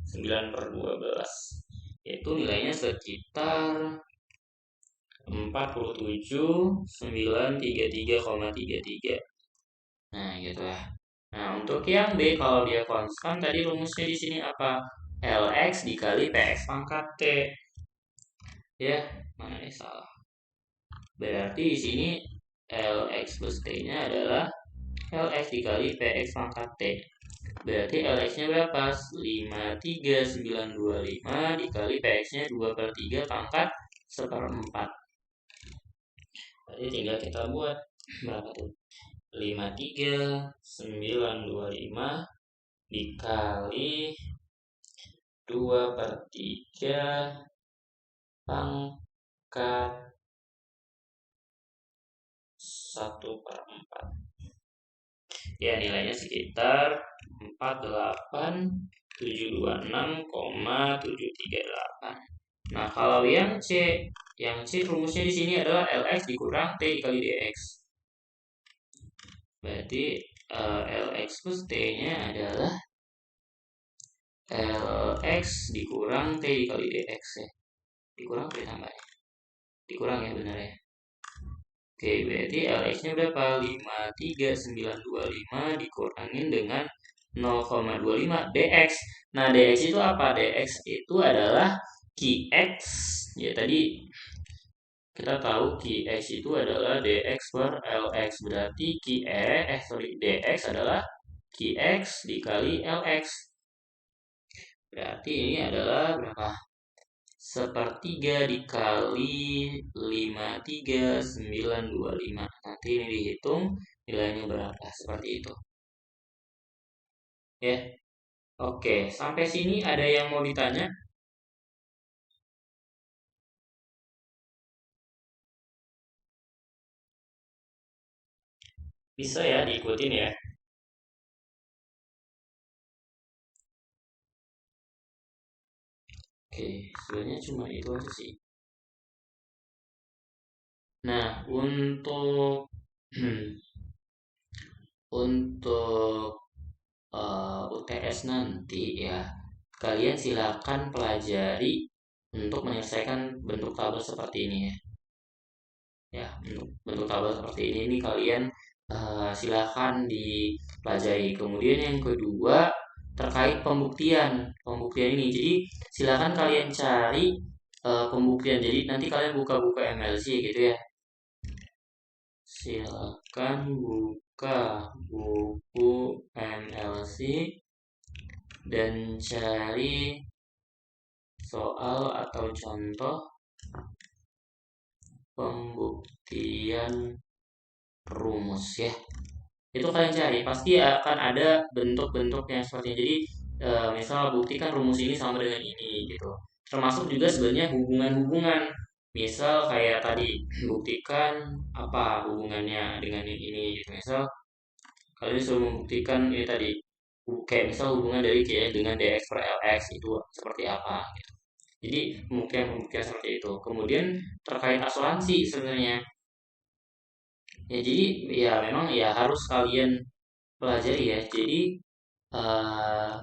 9/12. Yaitu nilainya sekitar 47.933,33. Nah, gitu ya. Nah, untuk yang B kalau dia konstan tadi rumusnya di sini apa? Lx dikali Px pangkat T. Ya, mana nih salah. Berarti di sini Lx plus T-nya adalah Lx dikali Px pangkat T. Berarti Lx-nya berapa? 53925 dikali Px-nya 2/3 pangkat 1/4. Jadi tinggal kita buat berapa tuh? 53925 dikali 2/3 pangkat 1/4. Ya, nilainya sekitar 48726,738. Nah, kalau yang C rumusnya di sini adalah Lx dikurang T dikali dx. Berarti Lx plus T-nya adalah Lx dikurang T dikali dx ya. Dikurang atau ditambah ya? Dikurang ya, benar ya. Oke, berarti Lx-nya berapa? 53925 dikurangin dengan 0,25 dx. Nah, dx itu apa? Dx itu adalah Qx. Ya, tadi kita tahu Qx itu adalah dx per Lx. Berarti dx adalah Qx dikali Lx. Berarti ini adalah berapa? 1/3 dikali 53925. Nanti ini dihitung nilainya berapa, seperti itu. Ya. Oke, sampai sini ada yang mau ditanya? Bisa ya diikutin ya. Oke, sebenarnya cuma itu aja sih. Nah, untuk UTS nanti ya, kalian silakan pelajari untuk menyelesaikan bentuk tabel seperti ini ya. Ya, bentuk tabel seperti ini kalian silakan dipelajari. Kemudian yang kedua terkait pembuktian ini. Jadi silakan kalian cari pembuktian. Jadi nanti kalian buka-buka MLC gitu ya. Silakan buka buku MLC dan cari soal atau contoh pembuktian rumus ya. Itu kalian cari, pasti akan ada bentuk-bentuknya seperti ini. Jadi misal buktikan rumus ini sama dengan ini gitu. Termasuk juga sebenarnya hubungan-hubungan. Misal kayak tadi, buktikan apa hubungannya dengan ini gitu. Misal kalian disuruh membuktikan ini tadi, kayak misal hubungan dari Q dengan dx per lx itu seperti apa gitu. Jadi pembuktian-pembuktian seperti itu. Kemudian terkait asuransi sebenarnya. Ya jadi ya memang ya harus kalian pelajari ya. Jadi eh,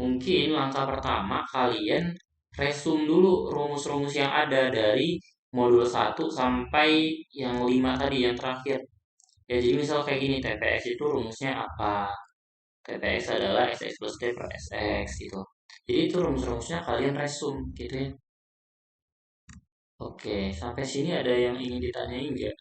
mungkin langkah pertama kalian resume dulu rumus-rumus yang ada dari modul 1 sampai yang 5 tadi yang terakhir. Ya jadi misal kayak gini, TPS itu rumusnya apa? TPS adalah SX plus T per SX gitu. Jadi itu rumus-rumusnya kalian resume gitu ya. Oke, sampai sini ada yang ingin ditanyain nggak?